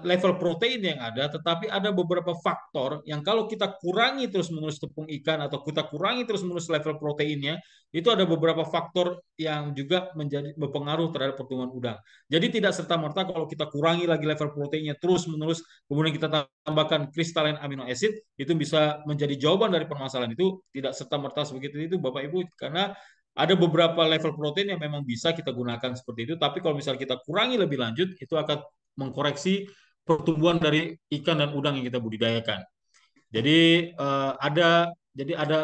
level protein yang ada, tetapi ada beberapa faktor yang kalau kita kurangi terus-menerus tepung ikan atau kita kurangi terus-menerus level proteinnya, itu ada beberapa faktor yang juga menjadi berpengaruh terhadap pertumbuhan udang. Jadi tidak serta-merta kalau kita kurangi lagi level proteinnya terus-menerus, kemudian kita tambahkan crystalline amino acid, itu bisa menjadi jawaban dari permasalahan itu. Tidak serta-merta sebegitu itu Bapak Ibu, karena ada beberapa level protein yang memang bisa kita gunakan seperti itu, tapi kalau misalnya kita kurangi lebih lanjut, itu akan mengkoreksi pertumbuhan dari ikan dan udang yang kita budidayakan. Jadi ada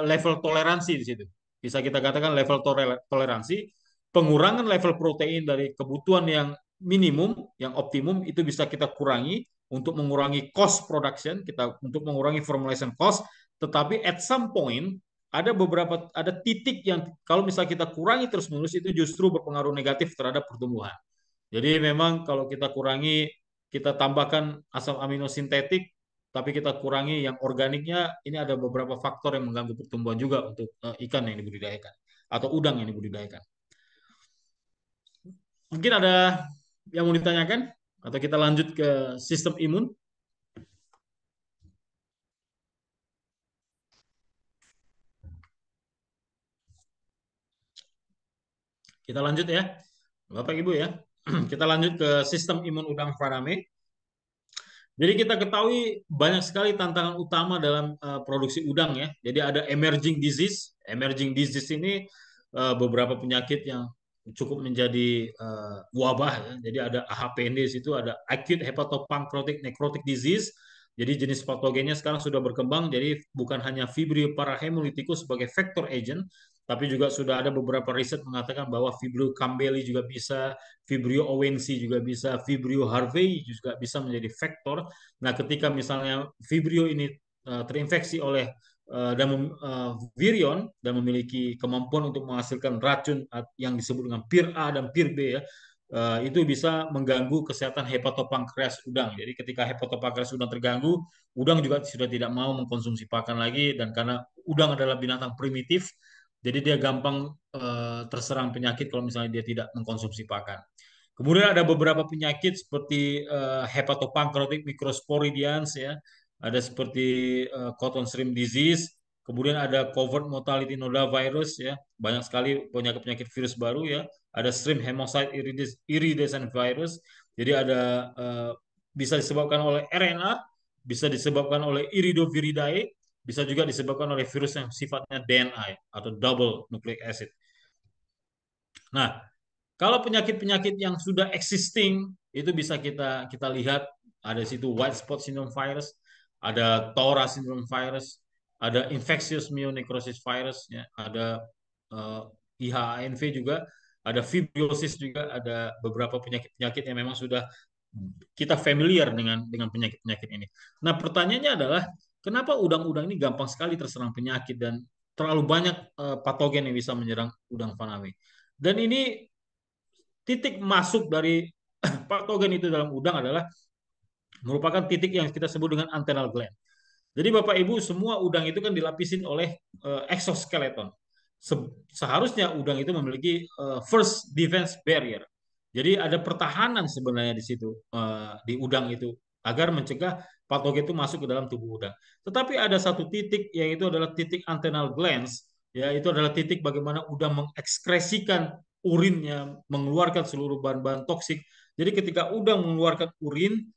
level toleransi di situ. Bisa kita katakan level toleransi. Pengurangan level protein dari kebutuhan yang minimum, yang optimum itu bisa kita kurangi untuk mengurangi cost production, kita untuk mengurangi formulation cost. Tetapi at some point ada titik yang kalau misalnya kita kurangi terus-menerus itu justru berpengaruh negatif terhadap pertumbuhan. Jadi memang kalau kita kurangi, kita tambahkan asam amino sintetik, tapi kita kurangi yang organiknya, ini ada beberapa faktor yang mengganggu pertumbuhan juga untuk ikan yang dibudidayakan atau udang yang dibudidayakan. Mungkin ada yang mau ditanyakan atau kita lanjut ke sistem imun? Kita lanjut ya, Bapak Ibu ya. Kita lanjut ke sistem imun udang faname. Jadi kita ketahui banyak sekali tantangan utama dalam produksi udang ya. Jadi ada emerging disease. Emerging disease ini beberapa penyakit yang cukup menjadi wabah ya. Jadi ada AHPND di situ, ada acute hepatopancreatic necrotic disease. Jadi jenis patogennya sekarang sudah berkembang. Jadi bukan hanya Vibrio parahemolyticus sebagai vector agent, tapi juga sudah ada beberapa riset mengatakan bahwa Vibrio campbelli juga bisa, Vibrio owensi juga bisa, Vibrio harvey juga bisa menjadi vektor. Nah, ketika misalnya Vibrio ini terinfeksi oleh virion dan memiliki kemampuan untuk menghasilkan racun yang disebut dengan PIR A dan PIR B ya, itu bisa mengganggu kesehatan hepatopankreas udang. Jadi ketika hepatopankreas udang terganggu, udang juga sudah tidak mau mengkonsumsi pakan lagi, dan karena udang adalah binatang primitif, jadi dia gampang terserang penyakit kalau misalnya dia tidak mengkonsumsi pakan. Kemudian ada beberapa penyakit seperti hepatopancreatic microsporidians ya, ada seperti cotton shrimp disease, kemudian ada covert mortality nodavirus ya, banyak sekali penyakit-penyakit virus baru ya, ada shrimp hemocyte iridescent virus, jadi ada bisa disebabkan oleh RNA, bisa disebabkan oleh iridoviridae, bisa juga disebabkan oleh virus yang sifatnya DNA atau double nucleic acid. Nah, kalau penyakit-penyakit yang sudah existing itu bisa kita lihat, ada situ white spot syndrome virus, ada Tora syndrome virus, ada infectious myonecrosis virus, ya, ada IHANV juga, ada fibrosis juga, ada beberapa penyakit-penyakit yang memang sudah kita familiar dengan penyakit-penyakit ini. Nah, pertanyaannya adalah kenapa udang-udang ini gampang sekali terserang penyakit dan terlalu banyak patogen yang bisa menyerang udang faname. Dan ini titik masuk dari patogen itu dalam udang adalah merupakan titik yang kita sebut dengan antennal gland. Jadi Bapak Ibu, semua udang itu kan dilapisin oleh exoskeleton. Seharusnya udang itu memiliki first defense barrier. Jadi ada pertahanan sebenarnya di situ, di udang itu, agar mencegah patogen itu masuk ke dalam tubuh udang. Tetapi ada satu titik, yaitu adalah titik antennal glands, ya, itu adalah titik bagaimana udang mengekskresikan urinnya, mengeluarkan seluruh bahan-bahan toksik. Jadi ketika udang mengeluarkan urin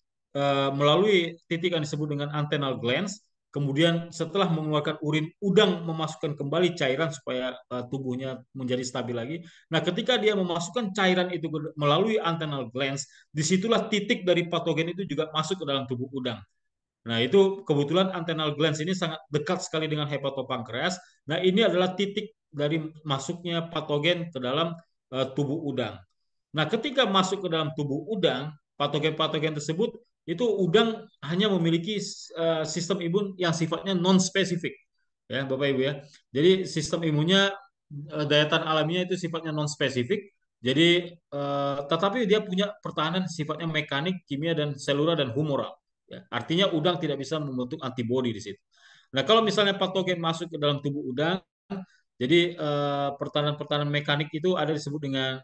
melalui titik yang disebut dengan antennal glands, kemudian setelah mengeluarkan urin, udang memasukkan kembali cairan supaya tubuhnya menjadi stabil lagi. Nah, ketika dia memasukkan cairan itu melalui antennal glands, disitulah titik dari patogen itu juga masuk ke dalam tubuh udang. Nah, itu kebetulan antennal glands ini sangat dekat sekali dengan hepatopankreas. Nah, ini adalah titik dari masuknya patogen ke dalam tubuh udang. Nah, ketika masuk ke dalam tubuh udang, patogen-patogen tersebut itu udang hanya memiliki sistem imun yang sifatnya non-spesifik, ya Bapak Ibu ya. Jadi sistem imunnya, daya tahan alaminya itu sifatnya non-spesifik. Jadi tetapi dia punya pertahanan sifatnya mekanik, kimia dan selular dan humoral. Ya. Artinya udang tidak bisa membentuk antibodi di situ. Nah, kalau misalnya patogen masuk ke dalam tubuh udang, jadi pertahanan-pertahanan mekanik itu ada disebut dengan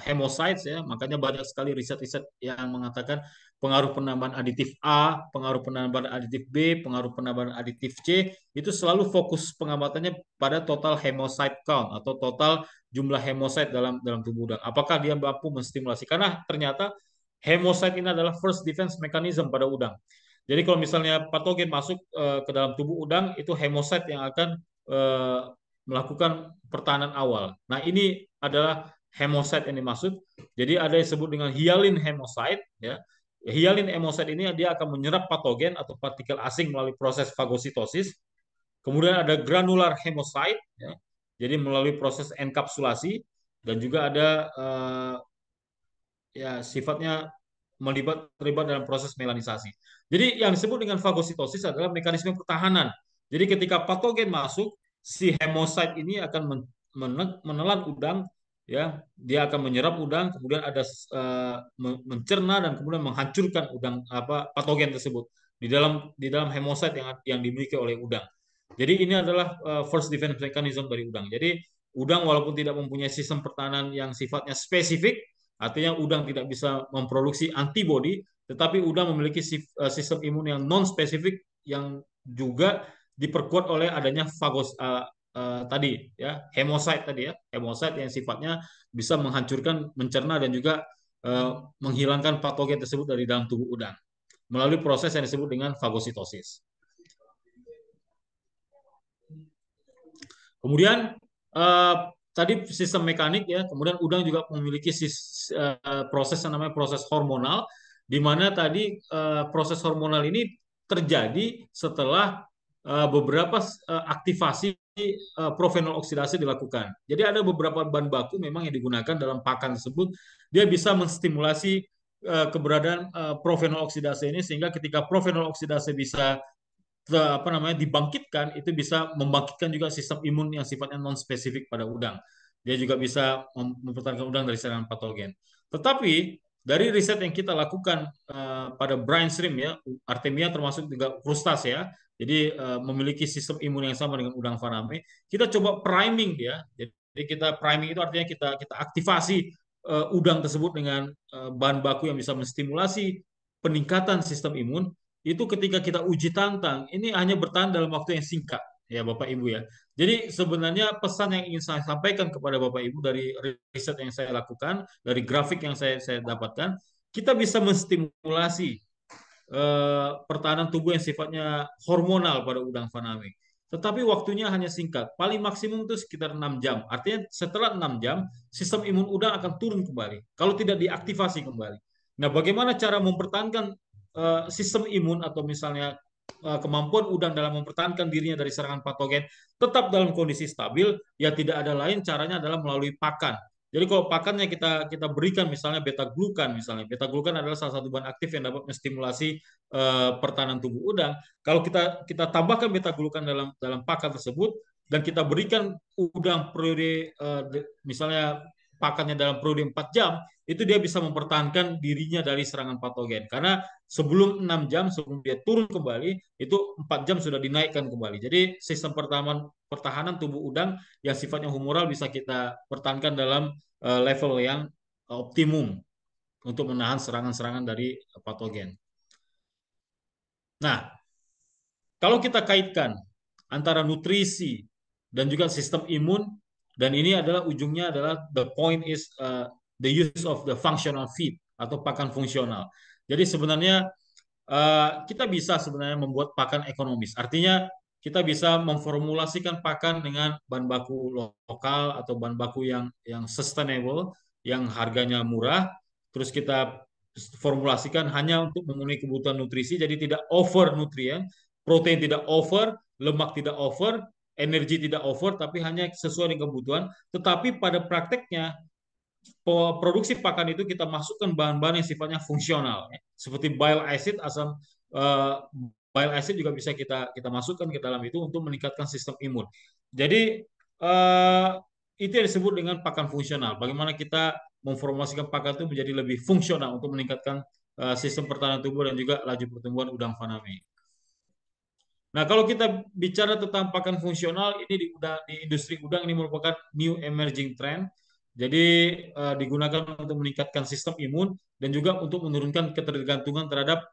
hemocytes ya. Makanya banyak sekali riset-riset yang mengatakan pengaruh penambahan aditif A, pengaruh penambahan aditif B, pengaruh penambahan aditif C itu selalu fokus pengamatannya pada total hemocyte count atau total jumlah hemocyte dalam dalam tubuh udang. Apakah dia mampu menstimulasi? Karena ternyata hemocyte ini adalah first defense mechanism pada udang. Jadi kalau misalnya patogen masuk ke dalam tubuh udang, itu hemocyte yang akan uh, melakukan pertahanan awal. Nah, ini adalah hemocyte yang dimaksud. Jadi ada yang disebut dengan hyalin hemocyte ya. Hyalin hemocyte ini dia akan menyerap patogen atau partikel asing melalui proses fagositosis. Kemudian ada granular hemocyte ya. Jadi melalui proses enkapsulasi, dan juga ada ya sifatnya terlibat dalam proses melanisasi. Jadi yang disebut dengan fagositosis adalah mekanisme pertahanan. Jadi ketika patogen masuk, si hemocyte ini akan menelan udang ya dia akan menyerap udang, kemudian ada mencerna dan kemudian menghancurkan udang apa patogen tersebut di dalam hemosit yang dimiliki oleh udang. Jadi ini adalah first defense mechanism dari udang. Jadi udang walaupun tidak mempunyai sistem pertahanan yang sifatnya spesifik, artinya udang tidak bisa memproduksi antibodi, tetapi udang memiliki sistem imun yang non spesifik yang juga diperkuat oleh adanya tadi ya hemosit tadi ya hemosit yang sifatnya bisa menghancurkan, mencerna dan juga menghilangkan patogen tersebut dari dalam tubuh udang melalui proses yang disebut dengan fagositosis. Kemudian uh, tadi sistem mekanik ya, kemudian udang juga memiliki proses yang namanya proses hormonal, di mana tadi proses hormonal ini terjadi setelah beberapa aktivasi profenol oksidasi dilakukan. Jadi ada beberapa bahan baku memang yang digunakan dalam pakan tersebut, dia bisa menstimulasi keberadaan profenol oksidasi ini sehingga ketika profenol oksidasi bisa apa namanya dibangkitkan itu bisa membangkitkan juga sistem imun yang sifatnya non spesifik pada udang. Dia juga bisa mempertahankan udang dari serangan patogen. Tetapi dari riset yang kita lakukan pada brine shrimp ya, Artemia termasuk juga crustacea, jadi memiliki sistem imun yang sama dengan udang faname. Kita coba priming dia. Jadi kita priming itu artinya kita aktivasi udang tersebut dengan bahan baku yang bisa menstimulasi peningkatan sistem imun itu ketika kita uji tantang, ini hanya bertahan dalam waktu yang singkat, ya Bapak Ibu ya. Jadi sebenarnya pesan yang ingin saya sampaikan kepada Bapak Ibu dari riset yang saya lakukan, dari grafik yang saya dapatkan, kita bisa menstimulasi pertahanan tubuh yang sifatnya hormonal pada udang faname. Tetapi waktunya hanya singkat, paling maksimum itu sekitar 6 jam. Artinya setelah 6 jam, sistem imun udang akan turun kembali, kalau tidak diaktifasi kembali. Nah, bagaimana cara mempertahankan sistem imun atau misalnya kemampuan udang dalam mempertahankan dirinya dari serangan patogen tetap dalam kondisi stabil, ya tidak ada lain caranya adalah melalui pakan. Jadi kalau pakannya kita berikan misalnya beta glukan misalnya, beta glukan adalah salah satu bahan aktif yang dapat menstimulasi pertahanan tubuh udang. Kalau kita tambahkan beta glukan dalam dalam pakan tersebut dan kita berikan udang periode misalnya pakannya dalam periode 4 jam, itu dia bisa mempertahankan dirinya dari serangan patogen. Karena sebelum 6 jam, sebelum dia turun kembali, itu 4 jam sudah dinaikkan kembali. Jadi sistem pertahanan tubuh udang yang sifatnya humoral bisa kita pertahankan dalam level yang optimum untuk menahan serangan-serangan dari patogen. Nah, kalau kita kaitkan antara nutrisi dan juga sistem imun, dan ini adalah ujungnya adalah the point is the use of the functional feed atau pakan fungsional. Jadi sebenarnya kita bisa sebenarnya membuat pakan ekonomis. Artinya kita bisa memformulasikan pakan dengan bahan baku lokal atau bahan baku yang sustainable, yang harganya murah. Terus kita formulasikan hanya untuk memenuhi kebutuhan nutrisi, jadi tidak over nutrien, protein tidak over, lemak tidak over, energi tidak over, tapi hanya sesuai dengan kebutuhan. Tetapi pada prakteknya produksi pakan itu kita masukkan bahan-bahan yang sifatnya fungsional ya. Seperti bile acid, asam bile acid juga bisa kita masukkan ke dalam itu untuk meningkatkan sistem imun. Jadi itu yang disebut dengan pakan fungsional. Bagaimana kita memformulasikan pakan itu menjadi lebih fungsional untuk meningkatkan sistem pertahanan tubuh dan juga laju pertumbuhan udang faname. Nah, kalau kita bicara tentang pakan fungsional, ini di industri udang ini merupakan new emerging trend. Jadi digunakan untuk meningkatkan sistem imun dan juga untuk menurunkan ketergantungan terhadap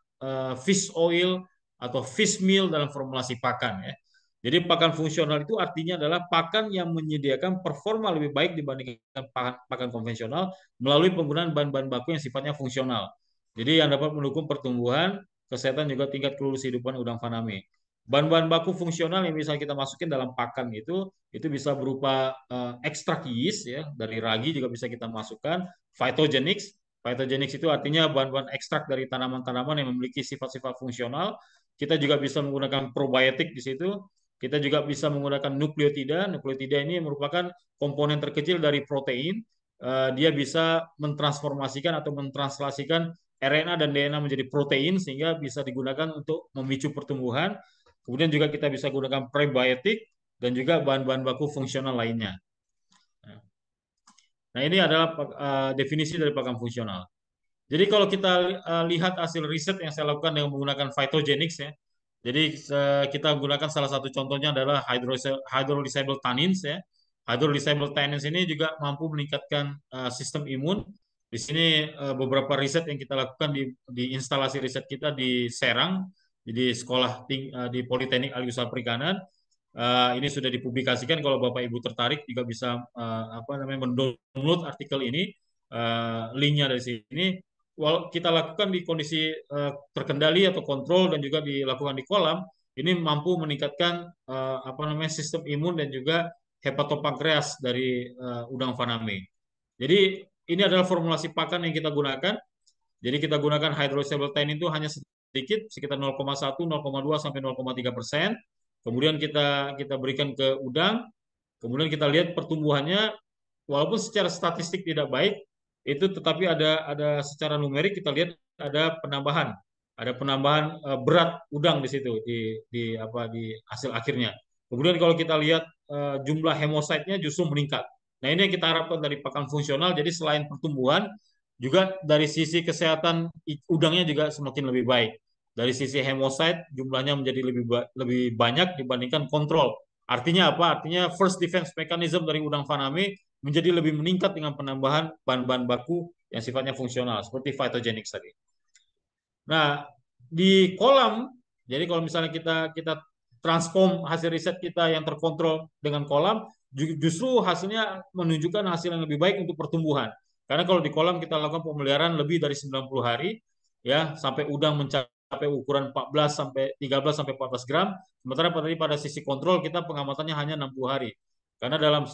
fish oil atau fish meal dalam formulasi pakan ya. Jadi pakan fungsional itu artinya adalah pakan yang menyediakan performa lebih baik dibandingkan pakan konvensional melalui penggunaan bahan-bahan baku yang sifatnya fungsional. Jadi yang dapat mendukung pertumbuhan, kesehatan juga tingkat kelulusan hidupan udang faname. Bahan-bahan baku fungsional yang bisa kita masukin dalam pakan itu bisa berupa ekstrak yeast ya, dari ragi juga bisa kita masukkan, phytogenics. Phytogenics itu artinya bahan-bahan ekstrak dari tanaman-tanaman yang memiliki sifat-sifat fungsional. Kita juga bisa menggunakan probiotik di situ. Kita juga bisa menggunakan nukleotida. Nukleotida ini merupakan komponen terkecil dari protein. Dia bisa mentransformasikan atau mentranslasikan RNA dan DNA menjadi protein sehingga bisa digunakan untuk memicu pertumbuhan. Kemudian juga kita bisa gunakan prebiotik dan juga bahan-bahan baku fungsional lainnya. Nah, ini adalah definisi dari pakan fungsional. Jadi kalau kita lihat hasil riset yang saya lakukan dengan menggunakan phytogenics ya. Jadi kita gunakan salah satu contohnya adalah hydrolysable tannins ya. Hydrolysable tannins ini juga mampu meningkatkan sistem imun. Di sini beberapa riset yang kita lakukan di instalasi riset kita di Serang, di di Politeknik Aliyusa Perikanan. Ini sudah dipublikasikan. Kalau Bapak Ibu tertarik juga bisa apa namanya mendownload artikel ini, linknya dari sini. Kita lakukan di kondisi terkendali atau kontrol dan juga dilakukan di kolam, ini mampu meningkatkan apa namanya sistem imun dan juga hepatopankreas dari udang faname. Jadi ini adalah formulasi pakan yang kita gunakan. Jadi kita gunakan hydrosoluble tannin itu hanya sedikit, sekitar 0,1, 0,2 sampai 0,3%. Kemudian kita berikan ke udang. Kemudian kita lihat pertumbuhannya, walaupun secara statistik tidak baik, itu tetapi ada secara numerik kita lihat ada penambahan berat udang di situ di hasil akhirnya. Kemudian kalau kita lihat jumlah hemositnya justru meningkat. Nah, ini yang kita harapkan dari pakan fungsional. Jadi selain pertumbuhan, juga dari sisi kesehatan udangnya juga semakin lebih baik. Dari sisi hemosit jumlahnya menjadi lebih banyak dibandingkan kontrol. Artinya apa? Artinya first defense mechanism dari udang faname menjadi lebih meningkat dengan penambahan bahan-bahan baku yang sifatnya fungsional seperti phytogenics tadi. Nah, di kolam, jadi kalau misalnya kita kita transform hasil riset kita yang terkontrol dengan kolam, justru hasilnya menunjukkan hasil yang lebih baik untuk pertumbuhan. Karena kalau di kolam kita lakukan pemeliharaan lebih dari 90 hari, ya, sampai udang mencapai ukuran 14 sampai 13 sampai 14 gram, sementara pada sisi kontrol kita pengamatannya hanya 60 hari. Karena dalam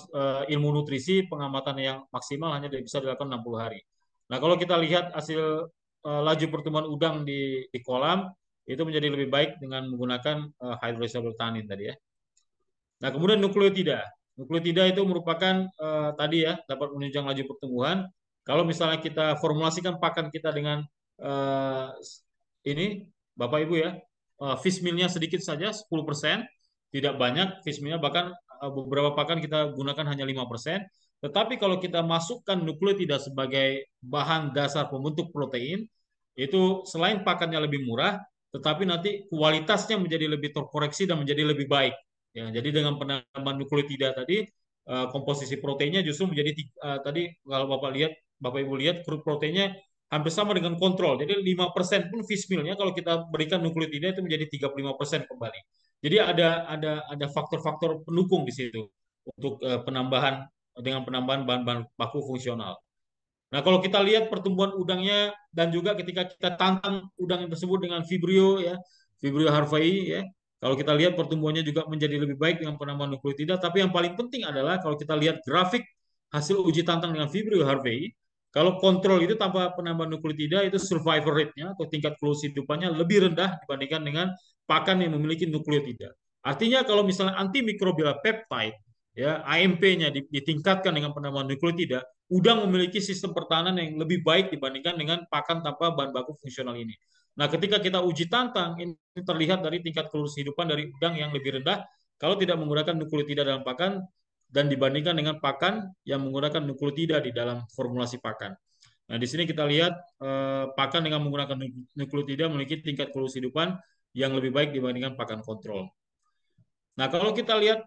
ilmu nutrisi pengamatan yang maksimal hanya bisa dilakukan 60 hari. Nah, kalau kita lihat hasil laju pertumbuhan udang di kolam itu menjadi lebih baik dengan menggunakan hydrolysable tannin tadi ya. Nah, kemudian nukleotida. Nukleotida itu merupakan tadi ya dapat menunjang laju pertumbuhan. Kalau misalnya kita formulasikan pakan kita dengan uh, ini Bapak Ibu ya, fish meal-nya sedikit saja 10%, tidak banyak fish meal-nya, bahkan beberapa pakan kita gunakan hanya 5%. Tetapi kalau kita masukkan nukleotida sebagai bahan dasar pembentuk protein, itu selain pakannya lebih murah, tetapi nanti kualitasnya menjadi lebih terkoreksi dan menjadi lebih baik. Ya, jadi dengan penambahan nukleotida tadi, komposisi proteinnya justru menjadi tadi kalau Bapak Ibu lihat crude proteinnya hampir sama dengan kontrol. Jadi 5% pun fish meal-nya kalau kita berikan nukleotida itu menjadi 35% kembali. Jadi ada faktor-faktor pendukung di situ untuk penambahan dengan penambahan bahan-bahan baku fungsional. Nah, kalau kita lihat pertumbuhan udangnya dan juga ketika kita tantang udang tersebut dengan Vibrio ya, Vibrio harvey ya. Kalau kita lihat pertumbuhannya juga menjadi lebih baik dengan penambahan nukleotida, tapi yang paling penting adalah kalau kita lihat grafik hasil uji tantang dengan Vibrio harvey, kalau kontrol itu tanpa penambahan nukleotida itu survival rate-nya atau tingkat kehidupannya lebih rendah dibandingkan dengan pakan yang memiliki nukleotida. Artinya kalau misalnya antimikrobial peptide ya AMP-nya ditingkatkan dengan penambahan nukleotida, udang memiliki sistem pertahanan yang lebih baik dibandingkan dengan pakan tanpa bahan baku fungsional ini. Nah, ketika kita uji tantang, ini terlihat dari tingkat kehidupan dari udang yang lebih rendah kalau tidak menggunakan nukleotida dalam pakan dan dibandingkan dengan pakan yang menggunakan nukleotida di dalam formulasi pakan. Nah, di sini kita lihat pakan dengan menggunakan nukleotida memiliki tingkat kehidupan yang lebih baik dibandingkan pakan kontrol. Nah, kalau kita lihat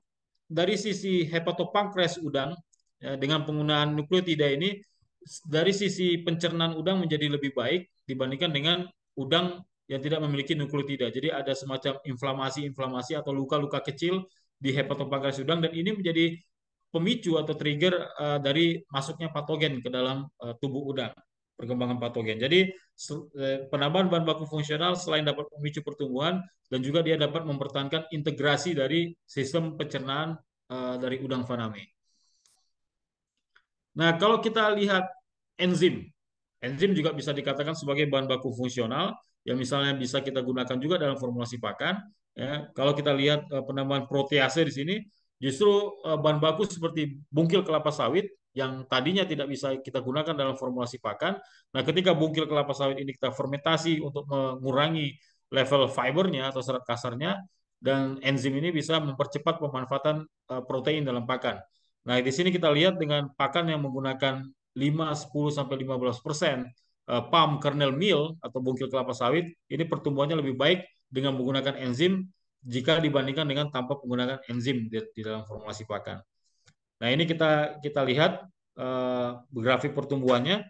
dari sisi hepatopankreas udang, ya, dengan penggunaan nukleotida ini, dari sisi pencernaan udang menjadi lebih baik dibandingkan dengan udang yang tidak memiliki nukleotida. Jadi ada semacam inflamasi-inflamasi atau luka-luka kecil di hepatopankreas udang, dan ini menjadi pemicu atau trigger dari masuknya patogen ke dalam tubuh udang, perkembangan patogen. Jadi penambahan bahan baku fungsional selain dapat memicu pertumbuhan dan juga dia dapat mempertahankan integrasi dari sistem pencernaan dari udang faname. Nah, kalau kita lihat enzim, enzim juga bisa dikatakan sebagai bahan baku fungsional yang misalnya bisa kita gunakan juga dalam formulasi pakan. Ya, kalau kita lihat penambahan protease di sini, justru bahan baku seperti bungkil kelapa sawit yang tadinya tidak bisa kita gunakan dalam formulasi pakan. Nah, ketika bungkil kelapa sawit ini kita fermentasi untuk mengurangi level fibernya atau serat kasarnya, dan enzim ini bisa mempercepat pemanfaatan protein dalam pakan. Nah, di sini kita lihat dengan pakan yang menggunakan 5, 10 sampai 15% palm kernel meal atau bungkil kelapa sawit, ini pertumbuhannya lebih baik dengan menggunakan enzim jika dibandingkan dengan tanpa menggunakan enzim di dalam formulasi pakan. Nah, ini kita kita lihat grafik pertumbuhannya.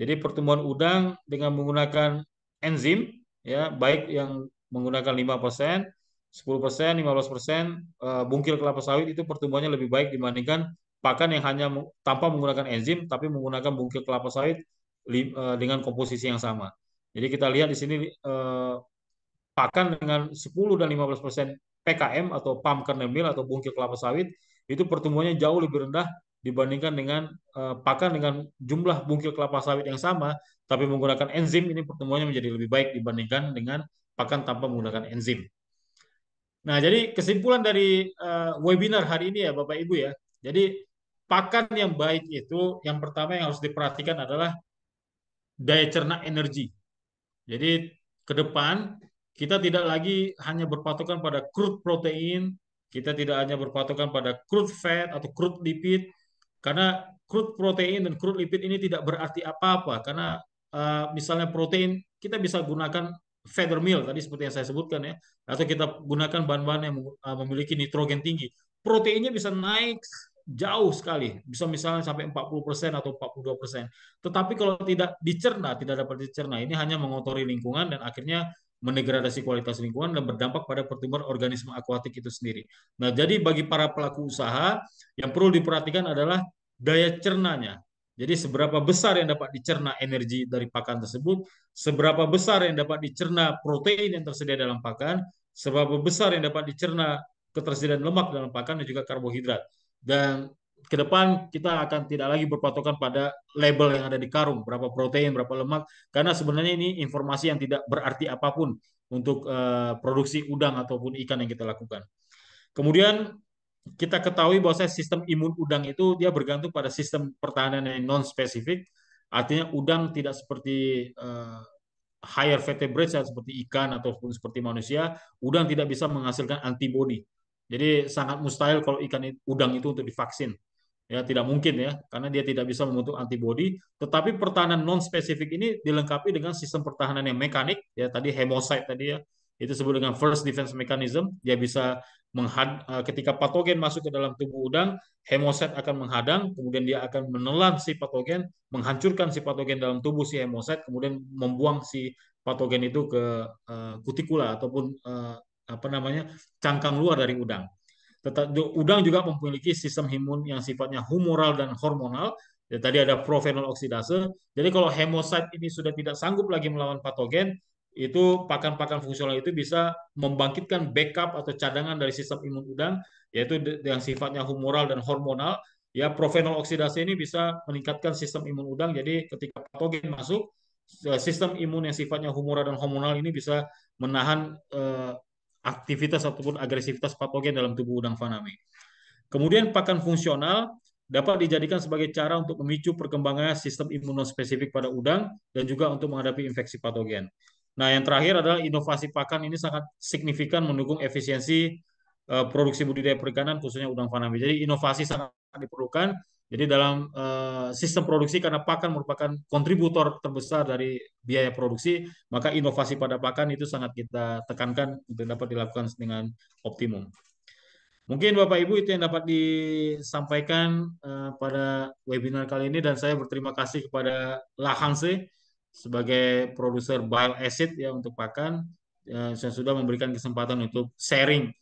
Jadi pertumbuhan udang dengan menggunakan enzim, ya baik yang menggunakan 5%, 10%, 15%, bungkil kelapa sawit itu pertumbuhannya lebih baik dibandingkan pakan yang hanya tanpa menggunakan enzim tapi menggunakan bungkil kelapa sawit dengan komposisi yang sama. Jadi kita lihat di sini pakan dengan 10 dan 15% PKM atau palm kernel meal atau bungkil kelapa sawit itu pertumbuhannya jauh lebih rendah dibandingkan dengan pakan dengan jumlah bungkil kelapa sawit yang sama tapi menggunakan enzim, ini pertumbuhannya menjadi lebih baik dibandingkan dengan pakan tanpa menggunakan enzim. Nah, jadi kesimpulan dari webinar hari ini ya Bapak Ibu ya. Jadi pakan yang baik itu yang pertama yang harus diperhatikan adalah daya cerna energi. Jadi ke depan kita tidak lagi hanya berpatokan pada crude protein, kita tidak hanya berpatokan pada crude fat atau crude lipid, karena crude protein dan crude lipid ini tidak berarti apa-apa, karena misalnya protein kita bisa gunakan feather meal tadi seperti yang saya sebutkan ya, atau kita gunakan bahan-bahan yang memiliki nitrogen tinggi, proteinnya bisa naik jauh sekali, bisa misalnya sampai 40% atau 42%. Tetapi kalau tidak dicerna, tidak dapat dicerna, ini hanya mengotori lingkungan dan akhirnya mendegradasi kualitas lingkungan dan berdampak pada pertumbuhan organisme akuatik itu sendiri. Nah, jadi bagi para pelaku usaha yang perlu diperhatikan adalah daya cernanya. Jadi seberapa besar yang dapat dicerna energi dari pakan tersebut, seberapa besar yang dapat dicerna protein yang tersedia dalam pakan, seberapa besar yang dapat dicerna ketersediaan lemak dalam pakan dan juga karbohidrat. Dan ke depan kita akan tidak lagi berpatokan pada label yang ada di karung, berapa protein, berapa lemak, karena sebenarnya ini informasi yang tidak berarti apapun untuk produksi udang ataupun ikan yang kita lakukan. Kemudian kita ketahui bahwa sistem imun udang itu dia bergantung pada sistem pertahanan yang non spesifik, artinya udang tidak seperti higher vertebrates ya, seperti ikan ataupun seperti manusia, udang tidak bisa menghasilkan antibodi. Jadi sangat mustahil kalau udang itu untuk divaksin. Ya, tidak mungkin ya, karena dia tidak bisa membentuk antibodi. Tetapi pertahanan non spesifik ini dilengkapi dengan sistem pertahanan yang mekanik, ya tadi hemocyte tadi ya, itu disebut dengan first defense mechanism. Dia bisa ketika patogen masuk ke dalam tubuh udang, hemocyte akan menghadang, kemudian dia akan menelan si patogen, menghancurkan si patogen dalam tubuh si hemocyte, kemudian membuang si patogen itu ke kutikula ataupun apa namanya cangkang luar dari udang. Udang juga memiliki sistem imun yang sifatnya humoral dan hormonal. Ya, tadi ada profenol oksidase. Jadi kalau hemosit ini sudah tidak sanggup lagi melawan patogen, itu pakan-pakan fungsional itu bisa membangkitkan backup atau cadangan dari sistem imun udang, yaitu yang sifatnya humoral dan hormonal. Ya, profenol oksidase ini bisa meningkatkan sistem imun udang. Jadi ketika patogen masuk, sistem imun yang sifatnya humoral dan hormonal ini bisa menahan aktivitas ataupun agresivitas patogen dalam tubuh udang faname. Kemudian pakan fungsional dapat dijadikan sebagai cara untuk memicu perkembangan sistem imunospesifik pada udang dan juga untuk menghadapi infeksi patogen. Nah, yang terakhir adalah inovasi pakan ini sangat signifikan mendukung efisiensi produksi budidaya perikanan khususnya udang faname. Jadi inovasi sangat diperlukan. Jadi dalam sistem produksi karena pakan merupakan kontributor terbesar dari biaya produksi, maka inovasi pada pakan itu sangat kita tekankan untuk dapat dilakukan dengan optimum. Mungkin Bapak Ibu itu yang dapat disampaikan pada webinar kali ini dan saya berterima kasih kepada La Hanse sebagai produser bile acid ya untuk pakan yang sudah memberikan kesempatan untuk sharing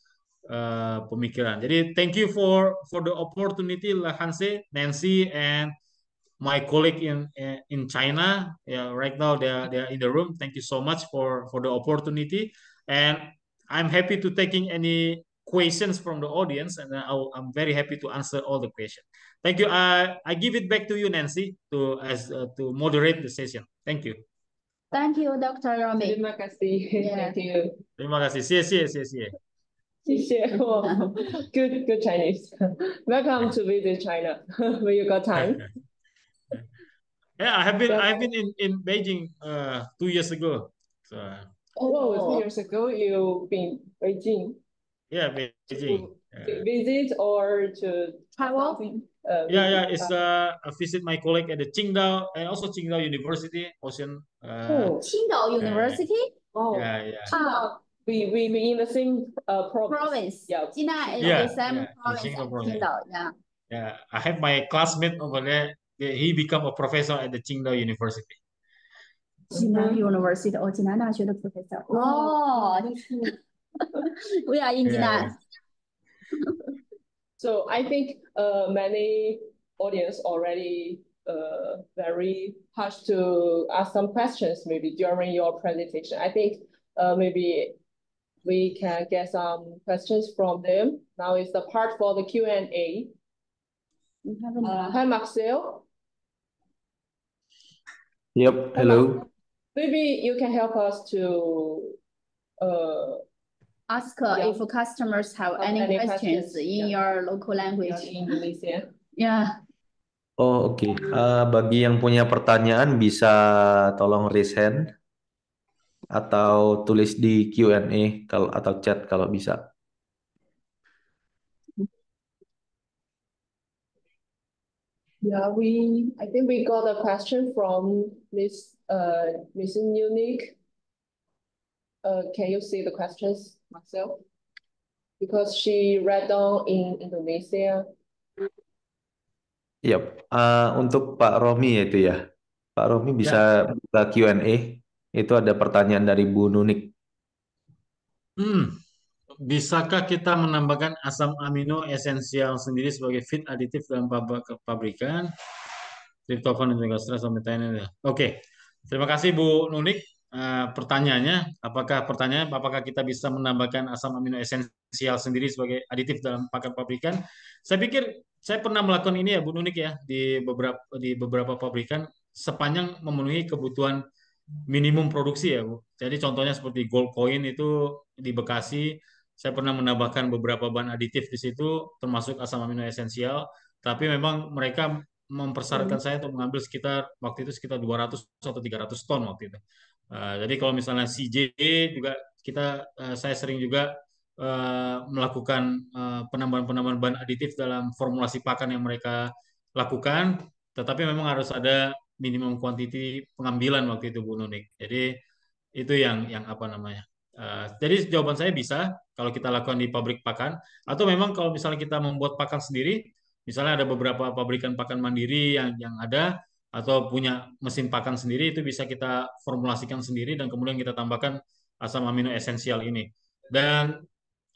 pemikiran. Jadi thank you for the opportunity La Hanse, Nancy and my colleague in China. Yeah, right now they are in the room. Thank you so much for the opportunity, and I'm happy to taking any questions from the audience, and I'm very happy to answer all the questions. Thank you. I give it back to you, Nancy, to moderate the session. Thank you. Thank you, Dr. Romy. Terima kasih. Yeah. Thank you. Terima kasih. 谢谢。Good Chinese. Welcome to visit China when you got time. Yeah, I've been in Beijing 2 years ago. So, Oh, 2 years ago you've been Beijing. Yeah, Beijing. to visit or to Travel? Yeah, visit? it's I visit my colleague at the Qingdao and also Qingdao University, Ocean. Oh, Qingdao University? wow. Yeah. We in the same province. Province. Yeah. Jinan is Yeah, the same yeah, province Qingdao as province. Qingdao. Yeah. Yeah, I have my classmate over there. He become a professor at the Qingdao University. Jinan University. Oh, 济南大学的 professor. Oh, we are in Yeah. Jinan. So I think many audience already very hard to ask some questions maybe during your presentation. I think maybe we can get some questions from them. Now is the part for the Q&A. We have a Hi, Marcel. Yep, hello. Maybe you can help us to ask Yeah. if customers have Have any any questions questions, in your local language. Indonesia. Yeah. Oh, oke. Bagi yang punya pertanyaan bisa tolong raise hand atau tulis di Q&A kalau atau chat kalau bisa. Yeah, I think we got a question from Miss Unique. Can you see the questions, Marcel? Because she read down in Indonesia. Yep. Untuk Pak Romi itu ya. Pak Romi bisa buka Q&A. Itu ada pertanyaan dari Bu Nunik. Bisakah kita menambahkan asam amino esensial sendiri sebagai feed aditif dalam pabrikan? Triptofan dan juga stres sampai tanya. Oke, terima kasih Bu Nunik. Pertanyaannya, apakah kita bisa menambahkan asam amino esensial sendiri sebagai aditif dalam pakan pabrikan? Saya pikir saya pernah melakukan ini ya Bu Nunik ya di beberapa pabrikan sepanjang memenuhi kebutuhan minimum produksi ya Bu. Jadi contohnya seperti Gold Coin itu di Bekasi, saya pernah menambahkan beberapa bahan aditif di situ termasuk asam amino esensial, tapi memang mereka mempersyaratkan saya untuk mengambil waktu itu sekitar 200 atau 300 ton waktu itu. Jadi kalau misalnya CJ juga saya sering juga melakukan penambahan-penambahan bahan aditif dalam formulasi pakan yang mereka lakukan, tetapi memang harus ada minimum quantity pengambilan waktu itu Bu Nunik. Jadi itu yang apa namanya. Jadi jawaban saya bisa kalau kita lakukan di pabrik pakan, atau memang kalau misalnya kita membuat pakan sendiri, misalnya ada beberapa pabrikan pakan mandiri yang ada atau punya mesin pakan sendiri, itu bisa kita formulasikan sendiri dan kemudian kita tambahkan asam amino esensial ini. Dan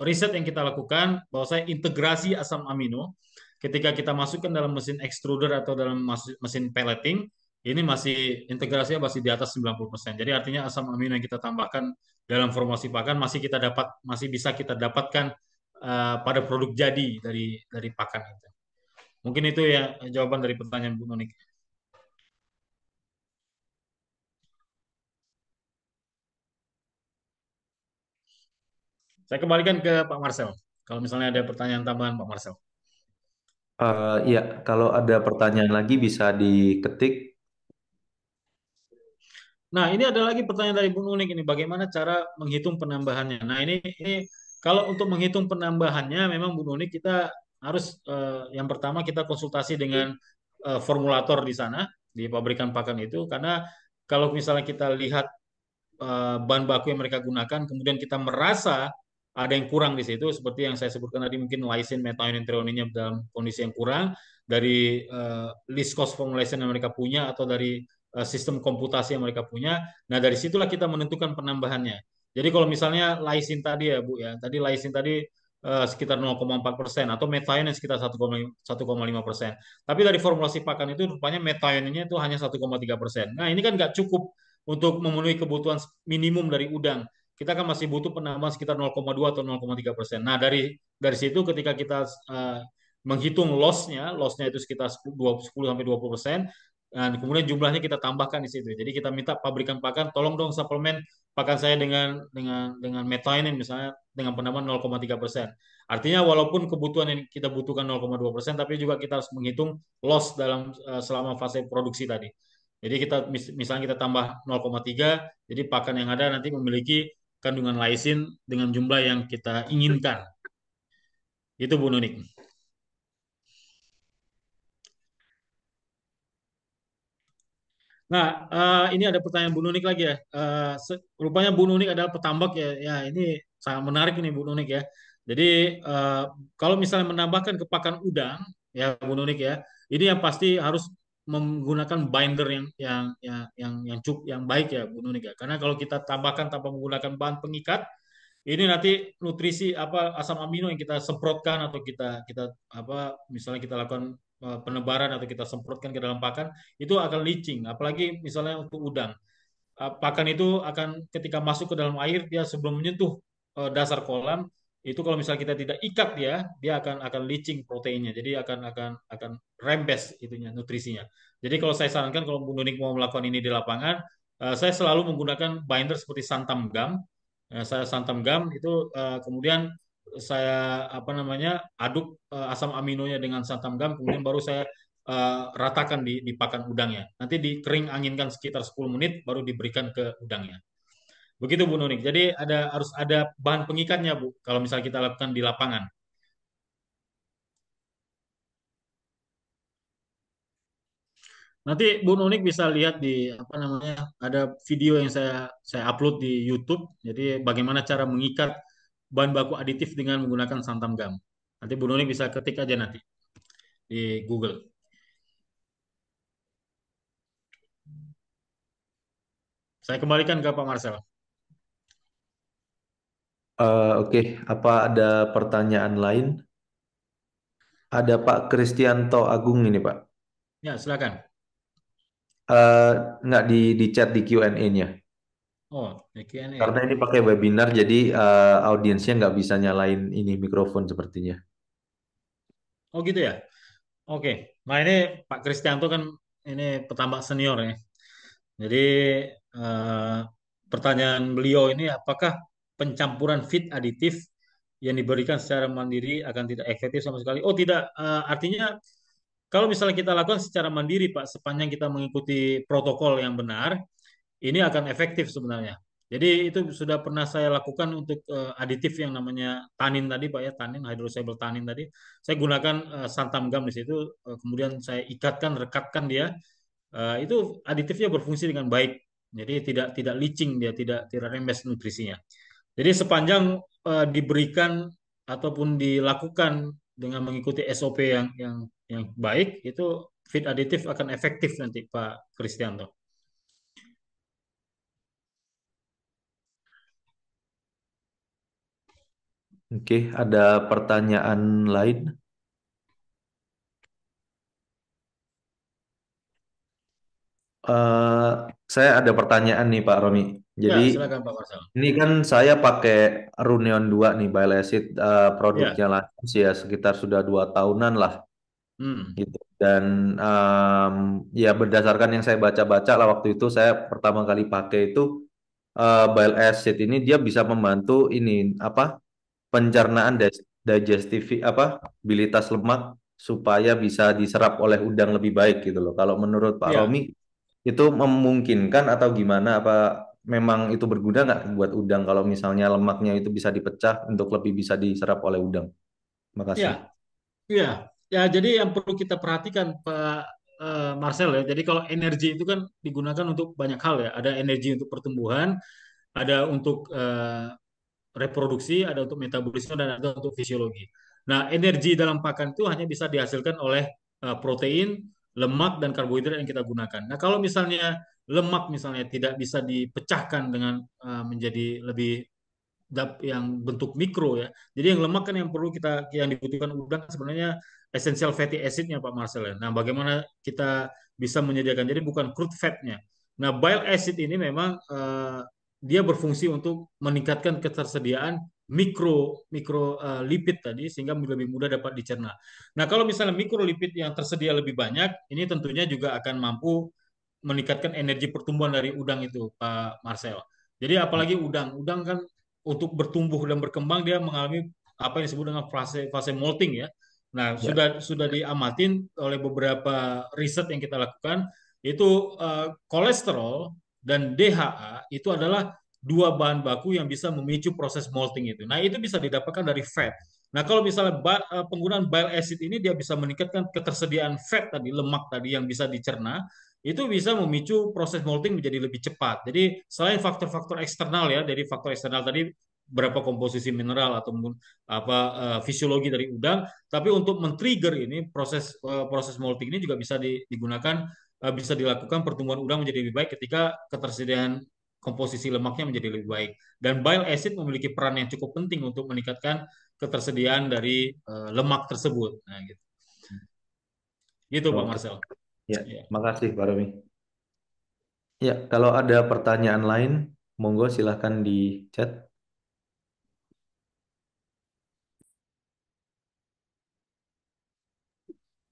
riset yang kita lakukan bahwa saya integrasi asam amino ketika kita masukkan dalam mesin extruder atau dalam mesin pelleting, ini masih integrasinya masih di atas 90%. Jadi artinya asam amino yang kita tambahkan dalam formulasi pakan masih bisa kita dapatkan pada produk jadi dari pakan itu. Mungkin itu ya jawaban dari pertanyaan Bu Nonik. Saya kembalikan ke Pak Marcel. Kalau misalnya ada pertanyaan tambahan Pak Marcel. Ya, kalau ada pertanyaan lagi bisa diketik. Nah, ini ada lagi pertanyaan dari Bu Nunik ini, bagaimana cara menghitung penambahannya? Nah, ini kalau untuk menghitung penambahannya, memang Bu Nunik kita harus yang pertama kita konsultasi dengan formulator di sana di pabrikan pakan itu, karena kalau misalnya kita lihat bahan baku yang mereka gunakan, kemudian kita merasa ada yang kurang di situ, seperti yang saya sebutkan tadi, mungkin lysine, methionine, threonine dalam kondisi yang kurang dari list cost formulation yang mereka punya atau dari sistem komputasi yang mereka punya. Nah, dari situlah kita menentukan penambahannya. Jadi kalau misalnya lysine tadi ya Bu ya, tadi lysine tadi sekitar 0,4% atau methionine sekitar 1,5%. Tapi dari formulasi pakan itu rupanya methionine itu hanya 1,3%. Nah, ini kan nggak cukup untuk memenuhi kebutuhan minimum dari udang. Kita kan masih butuh penambahan sekitar 0,2 atau 0,3%. Nah, dari situ ketika kita menghitung lossnya itu sekitar 10 sampai 20%, dan kemudian jumlahnya kita tambahkan di situ. Jadi kita minta pabrikan pakan, tolong dong suplemen pakan saya dengan methionine misalnya dengan penambahan 0,3%. Artinya walaupun kebutuhan yang kita butuhkan 0,2%, tapi juga kita harus menghitung loss selama fase produksi tadi. Jadi misalnya kita tambah 0,3, jadi pakan yang ada nanti memiliki kandungan lysine dengan jumlah yang kita inginkan. Itu Bu Nunik. Nah, ini ada pertanyaan Bu Nunik lagi ya. Rupanya Bu Nunik adalah petambak ya. Ya, ini sangat menarik ini Bu Nunik ya. Jadi kalau misalnya menambahkan ke pakan udang ya Bu Nunik ya, ini yang pasti harus menggunakan binder yang cukup yang baik ya Bu Nunik ya. Karena kalau kita tambahkan tanpa menggunakan bahan pengikat, ini nanti nutrisi apa asam amino yang kita semprotkan atau kita kita apa misalnya kita lakukan penebaran atau kita semprotkan ke dalam pakan itu akan leaching, apalagi misalnya untuk udang. Pakan itu akan ketika masuk ke dalam air dia sebelum menyentuh dasar kolam itu kalau misalnya kita tidak ikat dia akan leaching proteinnya, jadi akan rembes itunya nutrisinya. Jadi kalau saya sarankan kalau Bu Nunik mau melakukan ini di lapangan, saya selalu menggunakan binder seperti santam gum. Saya santam gum itu kemudian saya apa namanya aduk asam aminonya dengan santam gum, kemudian baru saya ratakan di pakan udangnya. Nanti dikering anginkan sekitar 10 menit baru diberikan ke udangnya. Begitu Bu Nunik. Jadi harus ada bahan pengikatnya Bu kalau misalnya kita lakukan di lapangan. Nanti Bu Nunik bisa lihat di apa namanya ada video yang saya upload di YouTube. Jadi bagaimana cara mengikat bahan baku aditif dengan menggunakan santam gam. Nanti Bu Nunik bisa ketik aja nanti di Google. Saya kembalikan ke Pak Marcel. Oke, apa ada pertanyaan lain? Ada Pak Kristianto Agung ini Pak. Ya, silakan. Eh, nggak di chat di Q&A-nya. Oh, Q&A. Karena ini pakai webinar, jadi audiensnya nggak bisa nyalain ini mikrofon sepertinya. Oh gitu ya. Oke. Nah ini Pak Kristianto kan ini petambak senior ya. Jadi eh, pertanyaan beliau ini apakah pencampuran feed aditif yang diberikan secara mandiri akan tidak efektif sama sekali? Oh tidak. Artinya kalau misalnya kita lakukan secara mandiri Pak, sepanjang kita mengikuti protokol yang benar, ini akan efektif sebenarnya. Jadi itu sudah pernah saya lakukan untuk aditif yang namanya tanin tadi Pak ya, tanin, hydrosoluble tanin tadi. Saya gunakan santam gum di situ, kemudian saya ikatkan, rekatkan dia. Itu aditifnya berfungsi dengan baik. Jadi tidak leaching dia, tidak rembes nutrisinya. Jadi sepanjang diberikan ataupun dilakukan dengan mengikuti SOP yang baik, itu feed aditif akan efektif nanti Pak Kristianto. Oke, ada pertanyaan lain? Eh, saya ada pertanyaan nih Pak Roni. Ya, Jadi silakan Pak Marcel. ini kan saya pakai Runeon 2 nih, Bile Acid, Ya. produknya Lanjut ya sekitar sudah 2 tahunan lah Hmm. gitu. Dan ya berdasarkan yang saya baca-baca lah waktu itu saya pertama kali pakai itu bile acid ini dia bisa membantu ini apa pencernaan digestif apa abilitas lemak supaya bisa diserap oleh udang lebih baik gitu loh. Kalau menurut Pak Ya. Romi itu memungkinkan atau gimana? Apa memang itu berguna nggak buat udang kalau misalnya lemaknya itu bisa dipecah untuk lebih bisa diserap oleh udang? Ya. Makasih. Ya. Ya, jadi yang perlu kita perhatikan Pak Marcel ya. Jadi kalau energi itu kan digunakan untuk banyak hal ya. Ada energi untuk pertumbuhan, ada untuk reproduksi, ada untuk metabolisme dan ada untuk fisiologi. Nah, energi dalam pakan itu hanya bisa dihasilkan oleh protein, lemak dan karbohidrat yang kita gunakan. Nah, kalau misalnya lemak misalnya tidak bisa dipecahkan dengan menjadi lebih yang bentuk mikro ya. Jadi yang lemak kan yang perlu yang dibutuhkan udang sebenarnya essential fatty acidnya Pak Marcel ya. Nah, bagaimana kita bisa menyediakan jadi bukan crude fatnya. Nah, bile acid ini memang dia berfungsi untuk meningkatkan ketersediaan mikro mikro lipid tadi sehingga lebih mudah dapat dicerna. Nah, kalau misalnya mikrolipid yang tersedia lebih banyak, ini tentunya juga akan mampu meningkatkan energi pertumbuhan dari udang itu, Pak Marcel. Jadi apalagi udang, udang kan untuk bertumbuh dan berkembang dia mengalami apa yang disebut dengan fase fase molting ya. Nah, Ya. sudah diamatin oleh beberapa riset yang kita lakukan itu kolesterol dan DHA itu adalah dua bahan baku yang bisa memicu proses molting itu. Nah, itu bisa didapatkan dari fat. Nah, kalau misalnya penggunaan bile acid ini dia bisa meningkatkan ketersediaan fat tadi, lemak tadi yang bisa dicerna, itu bisa memicu proses molting menjadi lebih cepat. Jadi selain faktor-faktor eksternal ya, dari faktor eksternal tadi berapa komposisi mineral atau apa fisiologi dari udang, tapi untuk men-trigger ini proses molting ini juga bisa digunakan, bisa dilakukan pertumbuhan udang menjadi lebih baik ketika ketersediaan komposisi lemaknya menjadi lebih baik. Dan bile acid memiliki peran yang cukup penting untuk meningkatkan ketersediaan dari lemak tersebut. Nah, gitu. Gitu Pak Oke. Marcel. Ya, Ya. makasih Pak Romi. Ya, kalau ada pertanyaan lain, monggo silahkan di chat.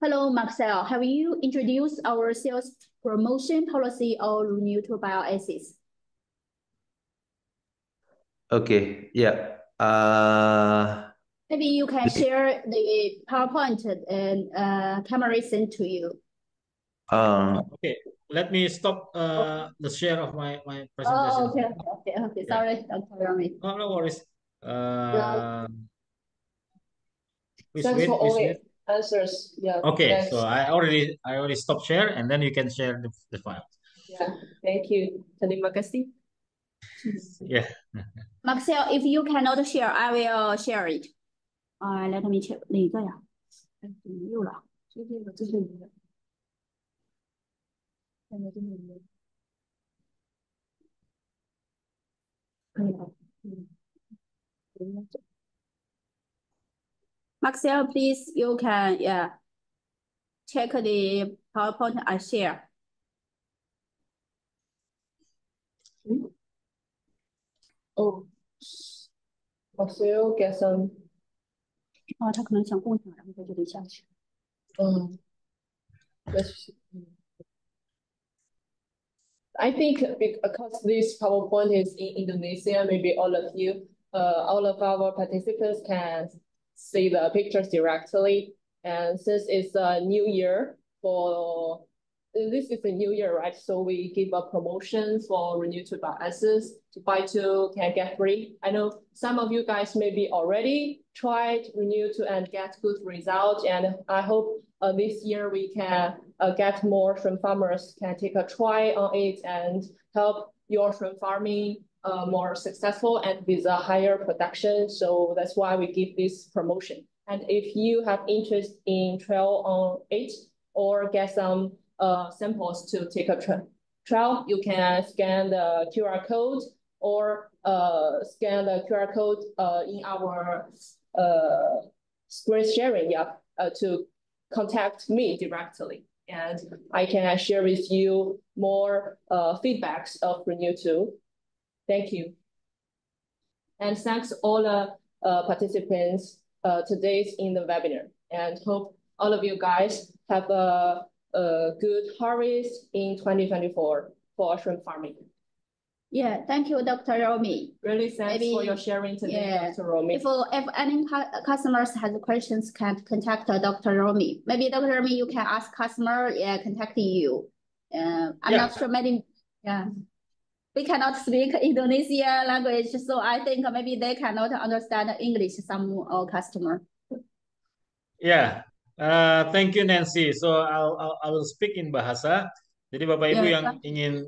Hello, Marcel. Have you introduced our sales promotion policy or renewable bioassets? Oke, ya. Maybe you can share the PowerPoint and camera sent to you. Okay, let me stop the share of my presentation. Oh, okay. Yeah. Sorry, Dr. Rami. No worries. Please Thanks wait, for please all wait. the answers. Yeah. Okay, Thanks. so I already stopped share, and then you can share the file. Yeah. Thank you. Terima kasih. Yeah. Marcel, if you cannot share, I will share it. Let me check 哪个呀？没有了。这是你的。可以了。Marcel, please, you can check the PowerPoint I share. Oh, Marcel get some. 他可能想共享，然后在这里下去。I think because this PowerPoint is in Indonesia, maybe all of our participants can see the pictures directly. And since it's a new year this is a new year, right? So we give a promotion for renewable bioassets to buy 2 can get 3. I know some of you guys maybe already tried Renew2 and get good results, and I hope this year we can get more shrimp farmers can take a try on it and help your shrimp farming more successful and with a higher production. So that's why we give this promotion. And if you have interest in trial on it or get some samples to take a trial, you can scan the QR code or scan the QR code in our screen sharing to contact me directly. And I can share with you more feedbacks of Renew2. Thank you. And thanks all the participants today in the webinar. And hope all of you guys have a good harvest in 2024 for shrimp farming. Yeah, thank you, Dr. Romi. Really thanks for your sharing today, Dr. Romi. If any customers have questions, can contact Dr. Romi. Maybe Dr. Romi, you can ask customer, contacting you. I'm not sure, maybe, we cannot speak Indonesian language, so I think maybe they cannot understand English, some customer. Yeah, thank you Nancy. So I will speak in bahasa. Jadi Bapak Ibu yang ingin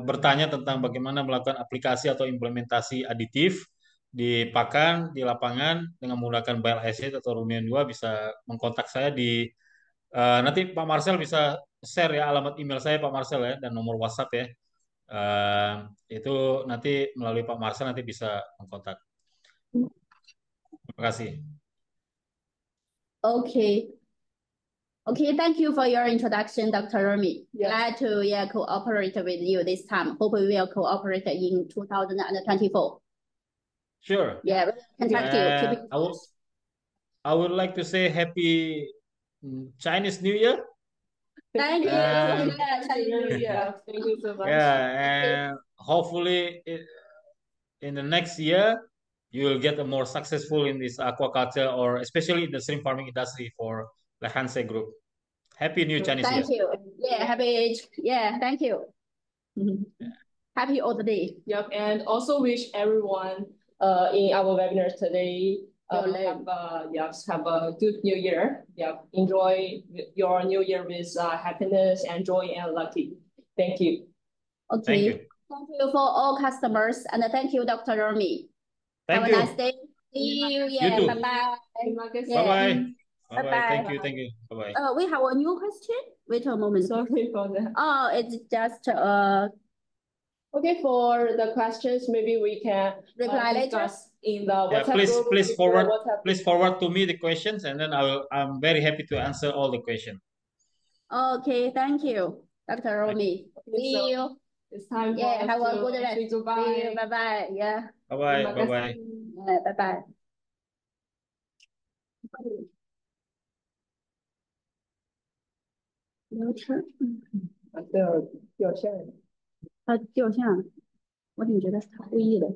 bertanya tentang bagaimana melakukan aplikasi atau implementasi aditif di pakan, di lapangan dengan menggunakan bile acid atau rumian 2 bisa mengkontak saya di nanti Pak Marcel bisa share ya alamat email saya Pak Marcel ya dan nomor WhatsApp ya. Itu nanti melalui Pak Marcel nanti bisa mengkontak. Terima kasih. Okay, thank you for your introduction, Dr. Romi. Glad to cooperate with you this time. Hope we will cooperate in 2024. Sure. Yeah, contact you. I would like to say happy Chinese New Year. Thank you. Chinese New Year. Thank you so much. Yeah, and hopefully in the next year you will get a more successful in this aquaculture or especially in the shrimp farming industry for the Hanse Group. Happy New Chinese Year. Thank you. Yeah, thank you. Happy all the day. Yep, and also wish everyone in our webinar today. Have a good new year. Enjoy your new year with happiness and joy and lucky. Thank you. Okay. Thank you. Thank you for all customers, and thank you, Dr. Romy. Thank Have you. a nice day. See you. Yeah. too. Bye-bye. Bye-bye. Yeah. Bye-bye. Bye-bye. Thank you. Bye-bye. We have a new question. Wait a moment. Sorry for that. Oh, it's just Okay, for the questions, maybe we can reply later. discuss in the Yeah, WhatsApp group. please forward to me the questions, and then I'm very happy to answer all the questions. Okay, thank you, Dr. Romy. See you. It's time for Yeah, us have a to good rest. say goodbye. See you. Bye-bye. Yeah. Bye-bye. Bye-bye. Bye-bye. 聊天，掉线了。他掉线了，我怎么觉得是他故意的？